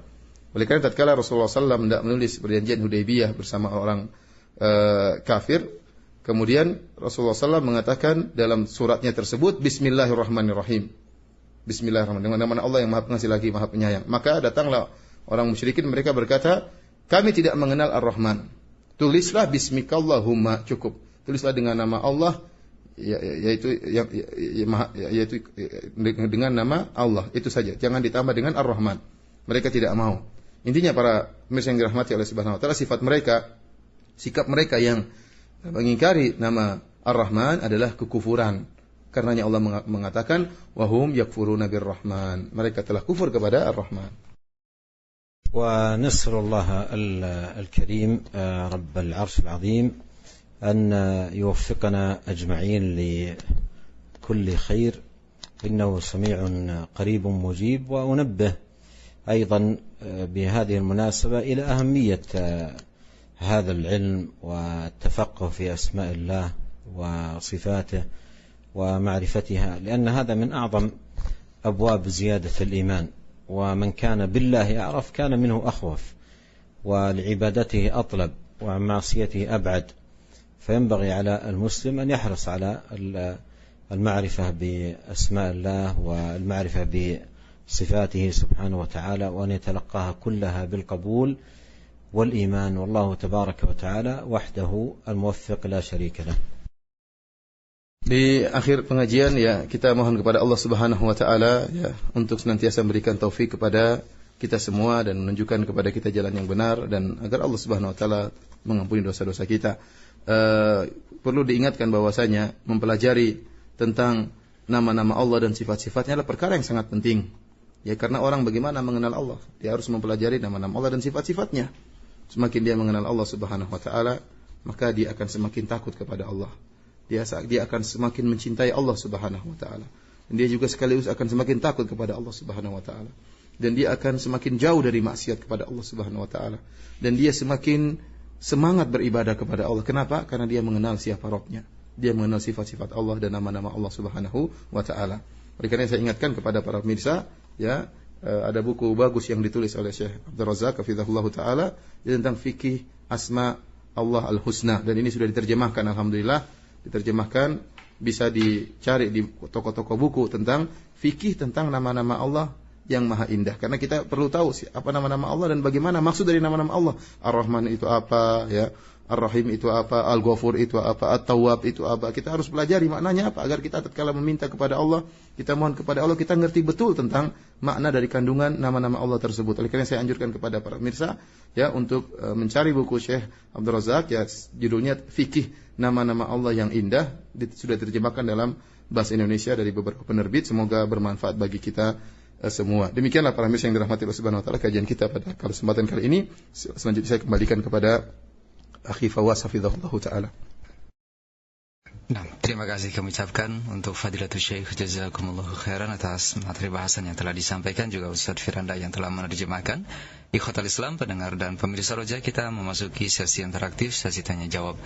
Oleh karena tatkala Rasulullah SAW hendak menulis perjanjian Hudaybiyah bersama orang kafir, kemudian Rasulullah SAW mengatakan dalam suratnya tersebut, Bismillahirrahmanirrahim. Bismillahirrahmanirrahim. Dengan nama Allah yang Maha Pengasih lagi Maha Penyayang. Maka datanglah orang musyrikin, mereka berkata, kami tidak mengenal Ar-Rahman. Tulislah Bismikallahumma, cukup. Tulislah dengan nama Allah, yaitu dengan nama Allah, itu saja. Jangan ditambah dengan Ar-Rahman. Mereka tidak mau. Intinya para pemirsa yang dirahmati oleh Subhanahu wa taala, sifat mereka, sikap mereka yang mengingkari nama Ar-Rahman adalah kekufuran. Karenanya Allah mengatakan, wahum yakfuruna bir-Rahman. Mereka telah kufur kepada Ar-Rahman. ونسأل الله الكريم رب العرش العظيم أن يوفقنا أجمعين لكل خير إنه سميع قريب مجيب. وأنبه أيضا بهذه المناسبة إلى أهمية هذا العلم والتفقه في أسماء الله وصفاته ومعرفتها، لأن هذا من أعظم أبواب زيادة الإيمان. ومن كان بالله أعرف كان منه أخوف، ولعبادته أطلب، وعن معصيته أبعد. فينبغي على المسلم أن يحرص على المعرفة بأسماء الله والمعرفة بصفاته سبحانه وتعالى، وأن يتلقاها كلها بالقبول والإيمان. والله تبارك وتعالى وحده الموفق لا شريك له. Di akhir pengajian ya, kita mohon kepada Allah Subhanahu wa taala ya untuk senantiasa memberikan taufik kepada kita semua dan menunjukkan kepada kita jalan yang benar, dan agar Allah Subhanahu wa taala mengampuni dosa-dosa kita. Perlu diingatkan bahwasanya mempelajari tentang nama-nama Allah dan sifat-sifatnya adalah perkara yang sangat penting. Ya, karena orang bagaimana mengenal Allah? Dia harus mempelajari nama-nama Allah dan sifat-sifatnya. Semakin dia mengenal Allah Subhanahu wa taala, maka dia akan semakin takut kepada Allah. Dia akan semakin mencintai Allah Subhanahu wa taala. Dan dia juga sekaligus akan semakin takut kepada Allah Subhanahu wa taala. Dan dia akan semakin jauh dari maksiat kepada Allah Subhanahu wa taala. Dan dia semakin semangat beribadah kepada Allah. Kenapa? Karena dia mengenal siapa Rabbnya. Dia mengenal sifat-sifat Allah dan nama-nama Allah Subhanahu wa taala. Oleh karena saya ingatkan kepada para pemirsa, ya, ada buku bagus yang ditulis oleh Syekh Abdul Razak hafizahullah taala tentang fikih asma Allah al-husna, dan ini sudah diterjemahkan, alhamdulillah, diterjemahkan, bisa dicari di toko-toko buku tentang fikih tentang nama-nama Allah yang maha indah. Karena kita perlu tahu apa nama-nama Allah dan bagaimana maksud dari nama-nama Allah. Ar-Rahman itu apa, ya, Ar-Rahim itu apa, Al-Ghafur itu apa, At-Tawwab itu apa. Kita harus pelajari maknanya apa, agar kita tatkala meminta kepada Allah, kita mohon kepada Allah, kita ngerti betul tentang makna dari kandungan nama-nama Allah tersebut. Oleh karena saya anjurkan kepada para pemirsa ya untuk mencari buku Syekh Abdul Razak, ya, judulnya Fikih Nama-nama Allah yang Indah, sudah diterjemahkan dalam bahasa Indonesia dari beberapa penerbit. Semoga bermanfaat bagi kita semua. Demikianlah para pemirsa yang dirahmati Allah Subhanahu wa taala, kajian kita pada kesempatan kali ini. Selanjutnya saya kembalikan kepada Akhi Fawaz hafizahullah taala. Nah, terima kasih kami ucapkan untuk Fadilatul Syekh jazakumullahu khairan atas materi bahasan yang telah disampaikan, juga Ustaz Firanda yang telah menerjemahkan. Ikhwatal Islam, pendengar dan pemirsa Roja, kita memasuki sesi interaktif, sesi tanya jawab.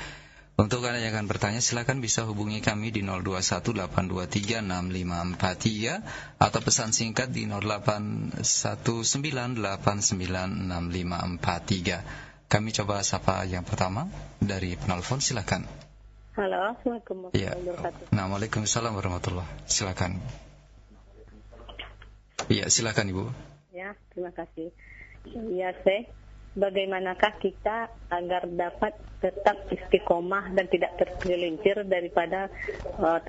Untuk Anda yang akan bertanya, silakan bisa hubungi kami di 0218236543 atau pesan singkat di 0819896543. Kami coba sapa yang pertama dari penelpon, silakan. Halo, Assalamualaikum warahmatullahi wabarakatuh. Nah, Waalaikumsalam warahmatullahi. Silakan. Iya, silakan Ibu. Ya, terima kasih. Ya, bagaimanakah kita agar dapat tetap istiqomah dan tidak tergelincir daripada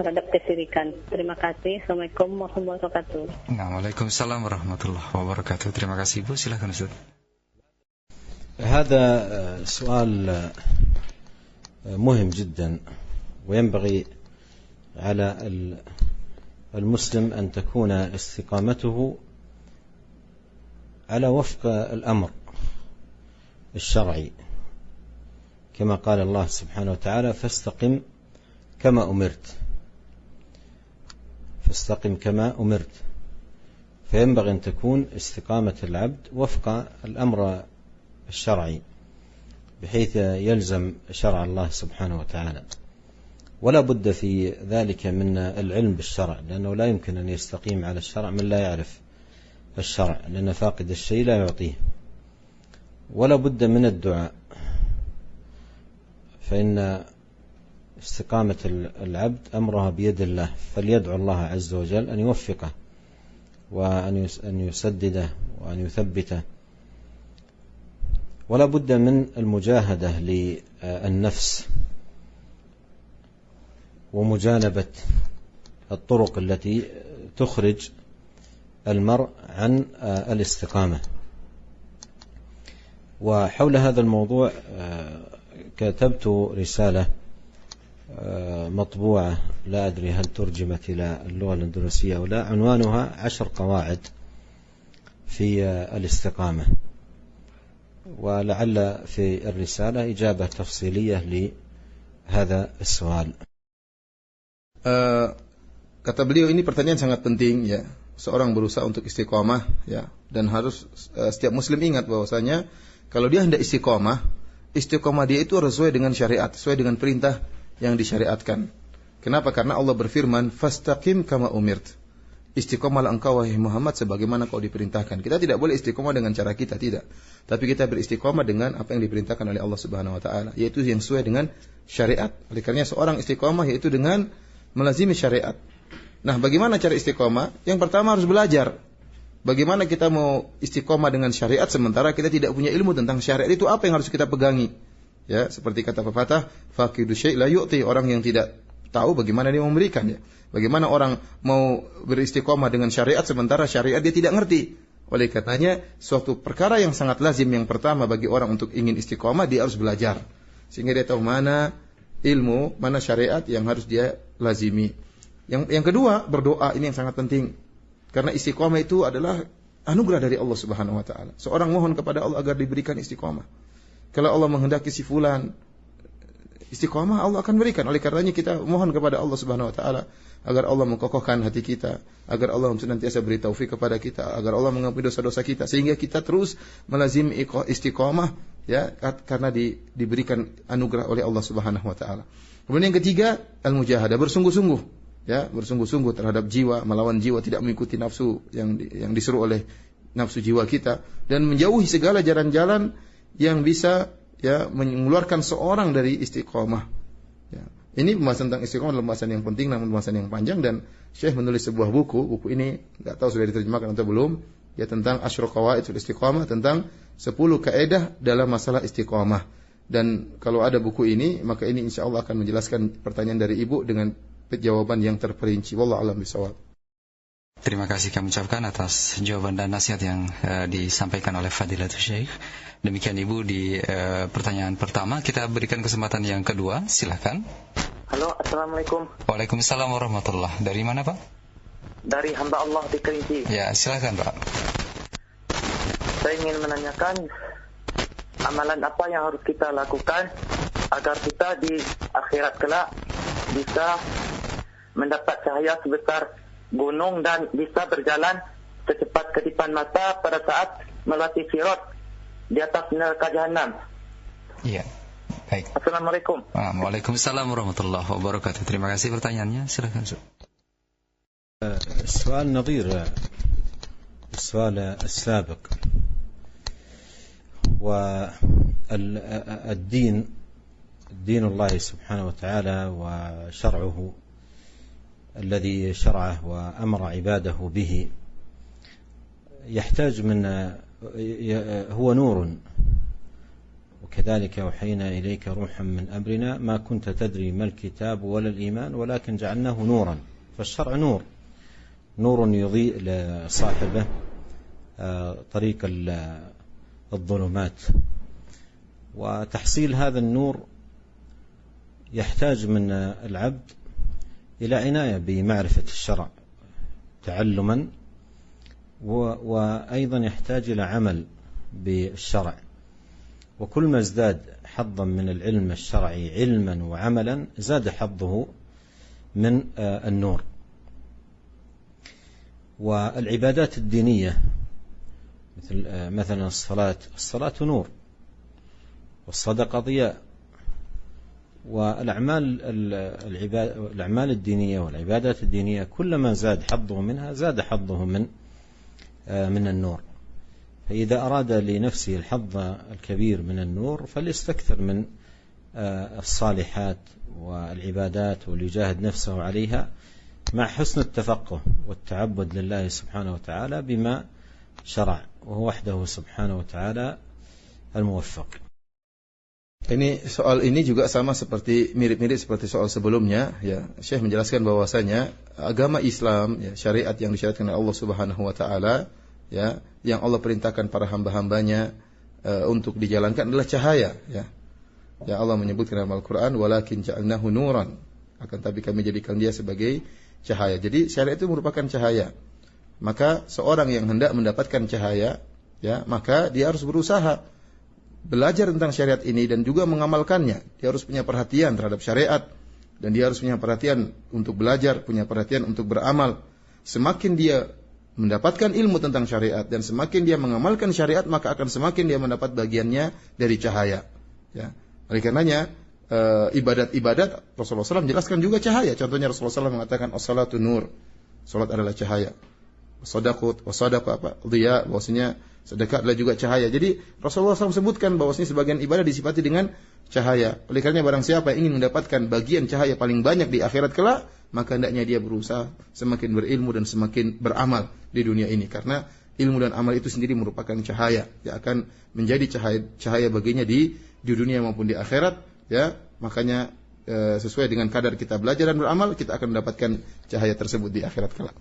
terhadap kesyirikan? Terima kasih. Assalamualaikum warahmatullahi wabarakatuh. Nah, Waalaikumsalam warahmatullahi wabarakatuh. Terima kasih Ibu. Silakan Ustaz. هذا سؤال مهم جدا، وينبغي على المسلم أن تكون استقامته على وفق الأمر الشرعي، كما قال الله سبحانه وتعالى: فاستقم كما أمرت. فينبغي أن تكون استقامة العبد وفق الأمر الشرعي، بحيث يلزم شرع الله سبحانه وتعالى، ولا بد في ذلك من العلم بالشرع، لأنه لا يمكن أن يستقيم على الشرع من لا يعرف الشرع، لأن فاقد الشيء لا يعطيه. ولا بد من الدعاء، فإن استقامة العبد أمرها بيد الله، فليدعو الله عز وجل أن يوفقه وأن يسدده وأن يثبته. ولا بد من المجاهدة للنفس ومجانبة الطرق التي تخرج المرء عن الاستقامة. وحول هذا الموضوع كتبت رسالة مطبوعة، لا أدري هل ترجمت إلى اللغة الإندونيسية أو لا، عنوانها 10 قواعد في الاستقامة، ولعل في الرسالة إجابة تفصيلية لهذا السؤال. Kata beliau, ini pertanyaan sangat penting ya. Seorang berusaha untuk istiqomah ya, dan harus setiap muslim ingat bahwasanya kalau dia hendak istiqomah dia itu harus sesuai dengan syariat, sesuai dengan perintah yang disyariatkan. Kenapa? Karena Allah berfirman, "Fastaqim kama umirt." Istiqomahlah engkau wahai Muhammad sebagaimana kau diperintahkan. Kita tidak boleh istiqomah dengan cara kita, tidak. Tapi kita beristiqomah dengan apa yang diperintahkan oleh Allah Subhanahu wa taala, yaitu yang sesuai dengan syariat. Oleh karena seorang istiqomah yaitu dengan melazimi syariat. Nah, bagaimana cara istiqomah? Yang pertama harus belajar. Bagaimana kita mau istiqomah dengan syariat sementara kita tidak punya ilmu tentang syariat itu apa yang harus kita pegangi? Ya, seperti kata pepatah, faqidu syai' la yu'ti, orang yang tidak tahu bagaimana dia memberikan ya. Bagaimana orang mau beristiqomah dengan syariat sementara syariat dia tidak ngerti. Oleh karenanya suatu perkara yang sangat lazim yang pertama bagi orang untuk ingin istiqomah, dia harus belajar. Sehingga dia tahu mana ilmu, mana syariat yang harus dia lazimi. Yang kedua, berdoa, ini yang sangat penting. Karena istiqomah itu adalah anugerah dari Allah Subhanahu wa taala. Seorang mohon kepada Allah agar diberikan istiqomah. Kalau Allah menghendaki si fulan istiqomah, Allah akan berikan. Oleh karenanya kita mohon kepada Allah Subhanahu wa taala agar Allah mengkokohkan hati kita, agar Allah senantiasa beri taufik kepada kita, agar Allah mengampuni dosa-dosa kita sehingga kita terus melazimi istiqomah ya, karena diberikan anugerah oleh Allah Subhanahu wa taala. Kemudian yang ketiga, al-mujahadah, bersungguh-sungguh ya, bersungguh-sungguh terhadap jiwa, melawan jiwa, tidak mengikuti nafsu yang disuruh oleh nafsu jiwa kita, dan menjauhi segala jalan-jalan yang bisa ya mengeluarkan seorang dari istiqomah. Ya. Ini pembahasan tentang istiqomah adalah pembahasan yang penting, namun pembahasan yang panjang, dan Syekh menulis sebuah buku. Buku ini enggak tahu sudah diterjemahkan atau belum, ya, tentang Asyru Qawaid fil Istiqomah, tentang 10 kaidah dalam masalah istiqomah. Dan kalau ada buku ini, maka ini insyaallah akan menjelaskan pertanyaan dari Ibu dengan jawaban yang terperinci. Wallahu a'lam bishawab. Terima kasih kami ucapkan atas jawaban dan nasihat yang disampaikan oleh Fadilatul Syekh. Demikian Ibu di pertanyaan pertama. Kita berikan kesempatan yang kedua. Silakan. Halo, Assalamualaikum. Waalaikumsalam warahmatullahi. Dari mana Pak? Dari hamba Allah di Kerinci. Ya, silakan Pak. Saya ingin menanyakan amalan apa yang harus kita lakukan agar kita di akhirat kelak bisa mendapat cahaya sebesar gunung dan bisa berjalan secepat kedipan mata pada saat melewati sirat di atas neraka jahanam. Iya. Baik. Assalamualaikum. Waalaikumsalam warahmatullahi wabarakatuh. Terima kasih pertanyaannya. Silakan. السؤال نظير السؤال السابق. والدين دين الله سبحانه وتعالى وشرعه الذي شرعه وأمر عباده به يحتاج هو نور، وكذلك أوحينا إليك روحا من أمرنا ما كنت تدري ما الكتاب ولا الإيمان ولكن جعلناه نورا. فالشرع نور يضيء لصاحبه طريق الظلمات، وتحصيل هذا النور يحتاج من العبد إلى عناية بمعرفة الشرع تعلما، وأيضا يحتاج إلى عمل بالشرع. وكل ما ازداد حظا من العلم الشرعي علما وعملا زاد حظه من النور. والعبادات الدينية مثلا الصلاة نور، والصدقة ضياء، والأعمال الدينية والعبادات الدينية كلما زاد حظه منها زاد حظه من النور. فإذا أراد لنفسه الحظ الكبير من النور فليستكثر من الصالحات والعبادات وليجاهد نفسه عليها مع حسن التفقه والتعبد لله سبحانه وتعالى بما شرع، وهو وحده سبحانه وتعالى الموفق. Ini soal ini juga sama seperti mirip-mirip seperti soal sebelumnya, ya. Syekh menjelaskan bahwasanya agama Islam, ya, syariat yang disyariatkan oleh Allah Subhanahu wa taala, ya, yang Allah perintahkan para hamba-hambanya untuk dijalankan adalah cahaya, ya. Ya, Allah menyebutkan dalam Al-Qur'an walakin ja'alnahu nuran, akan tapi kami jadikan dia sebagai cahaya. Jadi syariat itu merupakan cahaya. Maka seorang yang hendak mendapatkan cahaya, ya, maka dia harus berusaha belajar tentang syariat ini dan juga mengamalkannya. Dia harus punya perhatian terhadap syariat, dan dia harus punya perhatian untuk belajar, punya perhatian untuk beramal. Semakin dia mendapatkan ilmu tentang syariat dan semakin dia mengamalkan syariat, maka akan semakin dia mendapat bagiannya dari cahaya, ya. Oleh karenanya ibadat-ibadat Rasulullah SAW menjelaskan juga cahaya. Contohnya Rasulullah SAW mengatakan as-salatu nur, salat adalah cahaya. Sadaqah apa? Dhiya, bahwasanya sedekah adalah juga cahaya. Jadi Rasulullah SAW sebutkan bahwasanya sebagian ibadah disifati dengan cahaya. Oleh karenanya barang siapa yang ingin mendapatkan bagian cahaya paling banyak di akhirat kelak, maka hendaknya dia berusaha semakin berilmu dan semakin beramal di dunia ini, karena ilmu dan amal itu sendiri merupakan cahaya yang akan menjadi cahaya baginya di dunia maupun di akhirat, ya. Makanya sesuai dengan kadar kita belajar dan beramal, kita akan mendapatkan cahaya tersebut di akhirat kelak.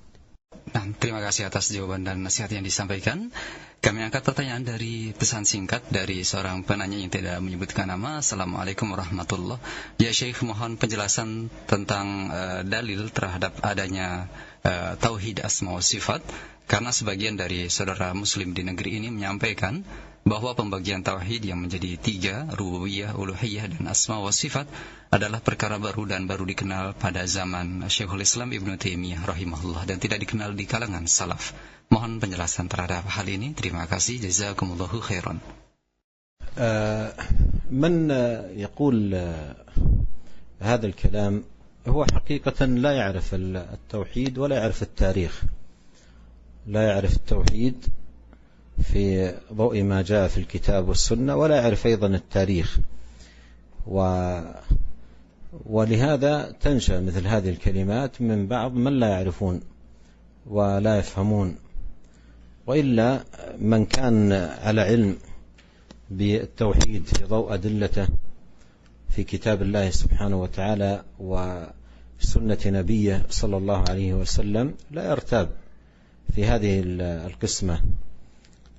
Nah, terima kasih atas jawaban dan nasihat yang disampaikan. Kami angkat pertanyaan dari pesan singkat dari seorang penanya yang tidak menyebutkan nama. Assalamualaikum warahmatullahi wabarakatuh. Ya Syekh, mohon penjelasan tentang dalil terhadap adanya tauhid asma wa sifat, karena sebagian dari saudara muslim di negeri ini menyampaikan bahwa pembagian tauhid yang menjadi 3, rububiyah, uluhiyah, dan asma wa sifat adalah perkara baru dan baru dikenal pada zaman Syekhul Islam Ibnu Taimiyah rahimahullah dan tidak dikenal di kalangan salaf. Mohon penjelasan terhadap hal ini. Terima kasih. Jazakumullahu khairan. من يقول هذا الكلام هو حقيقة لا يعرف التوحيد ولا يعرف التاريخ، لا يعرف التوحيد في ضوء ما جاء في الكتاب والسنة، ولا يعرف أيضا التاريخ، ولهذا تنشأ مثل هذه الكلمات من بعض من لا يعرفون ولا يفهمون. وإلا من كان على علم بالتوحيد في ضوء أدلته في كتاب الله سبحانه وتعالى وسنة نبيه صلى الله عليه وسلم لا يرتاب في هذه القسمة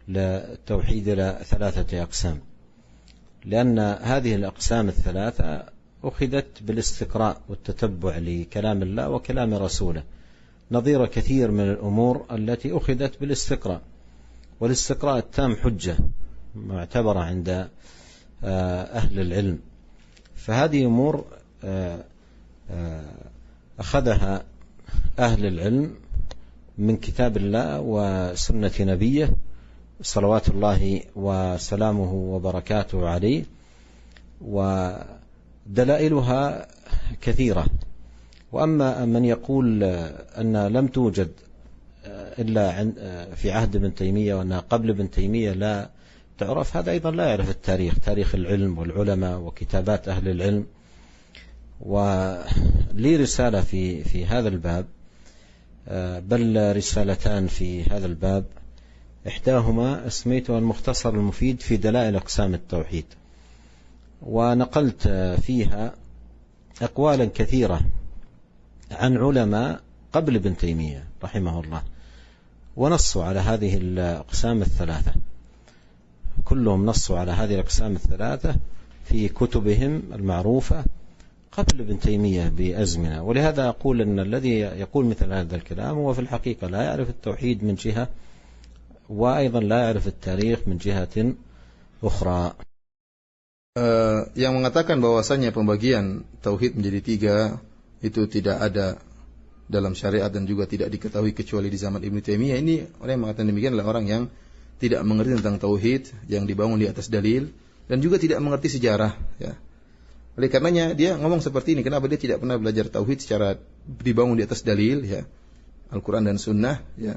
للتوحيد إلى 3 أقسام، لأن هذه الأقسام 3 أخذت بالاستقراء والتتبع لكلام الله وكلام رسوله، نظير كثير من الأمور التي أخذت بالاستقراء، والاستقراء التام حجة معتبرة عند أهل العلم. فهذه أمور أخذها أهل العلم من كتاب الله وسنة نبيه صلوات الله وسلامه وبركاته عليه، ودلائلها كثيرة. وأما من يقول أن لم توجد إلا في عهد ابن تيمية وأنها قبل ابن تيمية لا تعرف، هذا أيضا لا يعرف التاريخ، تاريخ العلم والعلماء وكتابات أهل العلم. ولي رسالة في هذا الباب، بل رسالتان في هذا الباب، إحداهما اسميتها المختصر المفيد في دلائل أقسام التوحيد، ونقلت فيها أقوالا كثيرة عن علماء قبل ابن تيمية رحمه الله، ونصوا على هذه الأقسام الثلاثة، كلهم نصوا على هذه الأقسام الثلاثة في كتبهم المعروفة قبل ابن تيمية بأزمنة. ولهذا أقول أن الذي يقول مثل هذا الكلام هو في الحقيقة لا يعرف التوحيد من جهة، وأيضا لا يعرف التاريخ من جهة أخرى. Yang mengatakan bahwasanya pembagian tauhid menjadi 3 itu tidak ada dalam syariat dan juga tidak diketahui kecuali di zaman Ibnu Taimiyah, ini orang yang mengatakan demikian adalah orang yang tidak mengerti tentang tauhid yang dibangun di atas dalil dan juga tidak mengerti sejarah, ya. Oleh karenanya dia ngomong seperti ini. Kenapa dia tidak pernah belajar tauhid secara dibangun di atas dalil, ya, Al-Quran dan Sunnah, ya.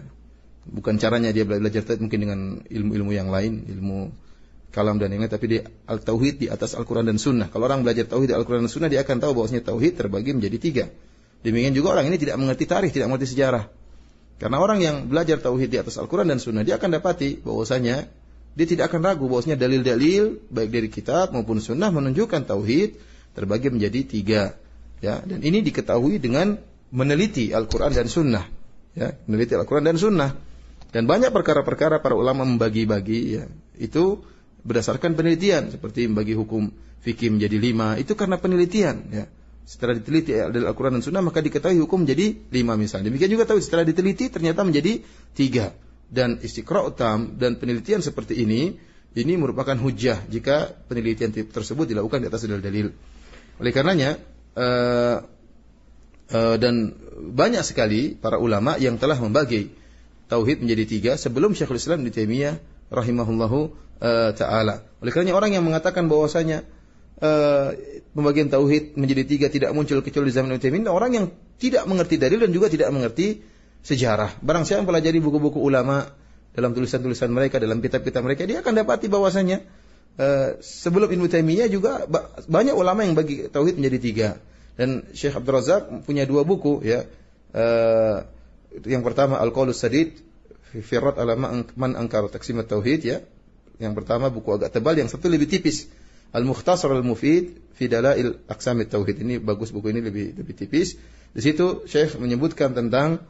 Bukan caranya dia belajar tauhid mungkin dengan ilmu-ilmu yang lain, ilmu kalam dan yang lain, tapi dia al-tauhid di atas Al-Quran dan Sunnah. Kalau orang belajar tauhid di Al-Quran dan Sunnah, dia akan tahu bahwasanya tauhid terbagi menjadi 3. Demikian juga orang ini tidak mengerti tarikh, tidak mengerti sejarah. Karena orang yang belajar tauhid di atas Al-Quran dan Sunnah, dia akan dapati bahwasanya dia tidak akan ragu bahwasanya dalil-dalil baik dari kitab maupun sunnah menunjukkan tauhid terbagi menjadi 3, ya. Dan ini diketahui dengan meneliti Al-Quran dan Sunnah, ya, meneliti Al-Quran dan Sunnah. Dan banyak perkara-perkara para ulama membagi-bagi, ya, itu berdasarkan penelitian, seperti membagi hukum fikih menjadi 5, itu karena penelitian, ya. Setelah diteliti dari Al-Quran dan Sunnah, maka diketahui hukum menjadi 5 misalnya. Demikian juga tahu setelah diteliti ternyata menjadi 3. Dan istiqra' tam dan penelitian seperti ini merupakan hujjah jika penelitian tersebut dilakukan di atas dalil-dalil. Oleh karenanya dan banyak sekali para ulama yang telah membagi tauhid menjadi 3 sebelum Syekhul Islam Ibnu Taimiyah rahimahullahu taala. Oleh karenanya orang yang mengatakan bahwasanya pembagian tauhid menjadi 3 tidak muncul kecuali di zaman Ibnu Taimiyah, orang yang tidak mengerti dalil dan juga tidak mengerti sejarah. Barang siapa mempelajari buku-buku ulama dalam tulisan-tulisan mereka, dalam kitab-kitab mereka, dia akan dapati bahwasanya sebelum Ibnu Taimiyah juga banyak ulama yang bagi tauhid menjadi 3. Dan Syekh Abdul Razak punya 2 buku, ya. Yang pertama Al-Qaulus Sadid fi Rad ala man ankara taqsim at-tauhid, ya. Yang pertama buku agak tebal, yang satu lebih tipis, Al-Mukhtasar Al-Mufid fi Dalail Aqsam at-Tauhid. Ini bagus, buku ini lebih tipis. Di situ Syekh menyebutkan tentang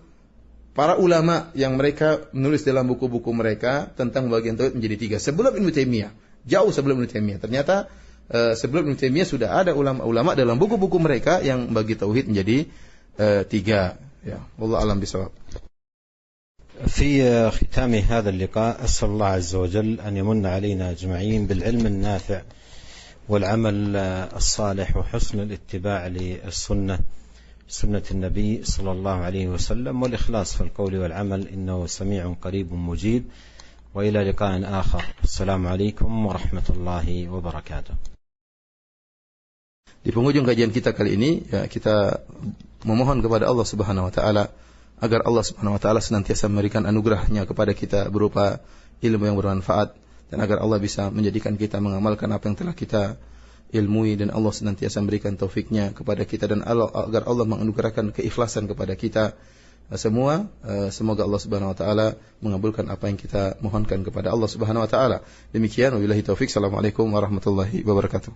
para ulama yang mereka menulis dalam buku-buku mereka tentang pembagian tauhid menjadi 3 sebelum Ibnu Taimiyah, jauh sebelum Ibnu Taimiyah. Ternyata sebelum Ibnu Taimiyah sudah ada ulama-ulama dalam buku-buku mereka yang bagi tauhid menjadi 3. Ya, wallahu a'lam bishawab. في ختام هذا اللقاء أسأل الله عز وجل أن يمن علينا أجمعين بالعلم النافع والعمل الصالح وحسن الاتباع للسنة، سنة النبي صلى الله عليه وسلم، والإخلاص في القول والعمل، إنه سميع قريب مجيب. وإلى لقاء آخر. السلام عليكم ورحمة الله وبركاته. Di penghujung kajian kita kali ini, ya, kita memohon kepada Allah Subhanahu wa taala agar Allah Subhanahu wa taala senantiasa memberikan anugerahnya kepada kita berupa ilmu yang bermanfaat, dan agar Allah bisa menjadikan kita mengamalkan apa yang telah kita ilmui, dan Allah senantiasa memberikan taufiknya kepada kita, dan agar Allah menganugerahkan keikhlasan kepada kita semua. Semoga Allah Subhanahu wa taala mengabulkan apa yang kita mohonkan kepada Allah Subhanahu wa taala. Demikian, wabillahi taufik. Assalamualaikum warahmatullahi wabarakatuh.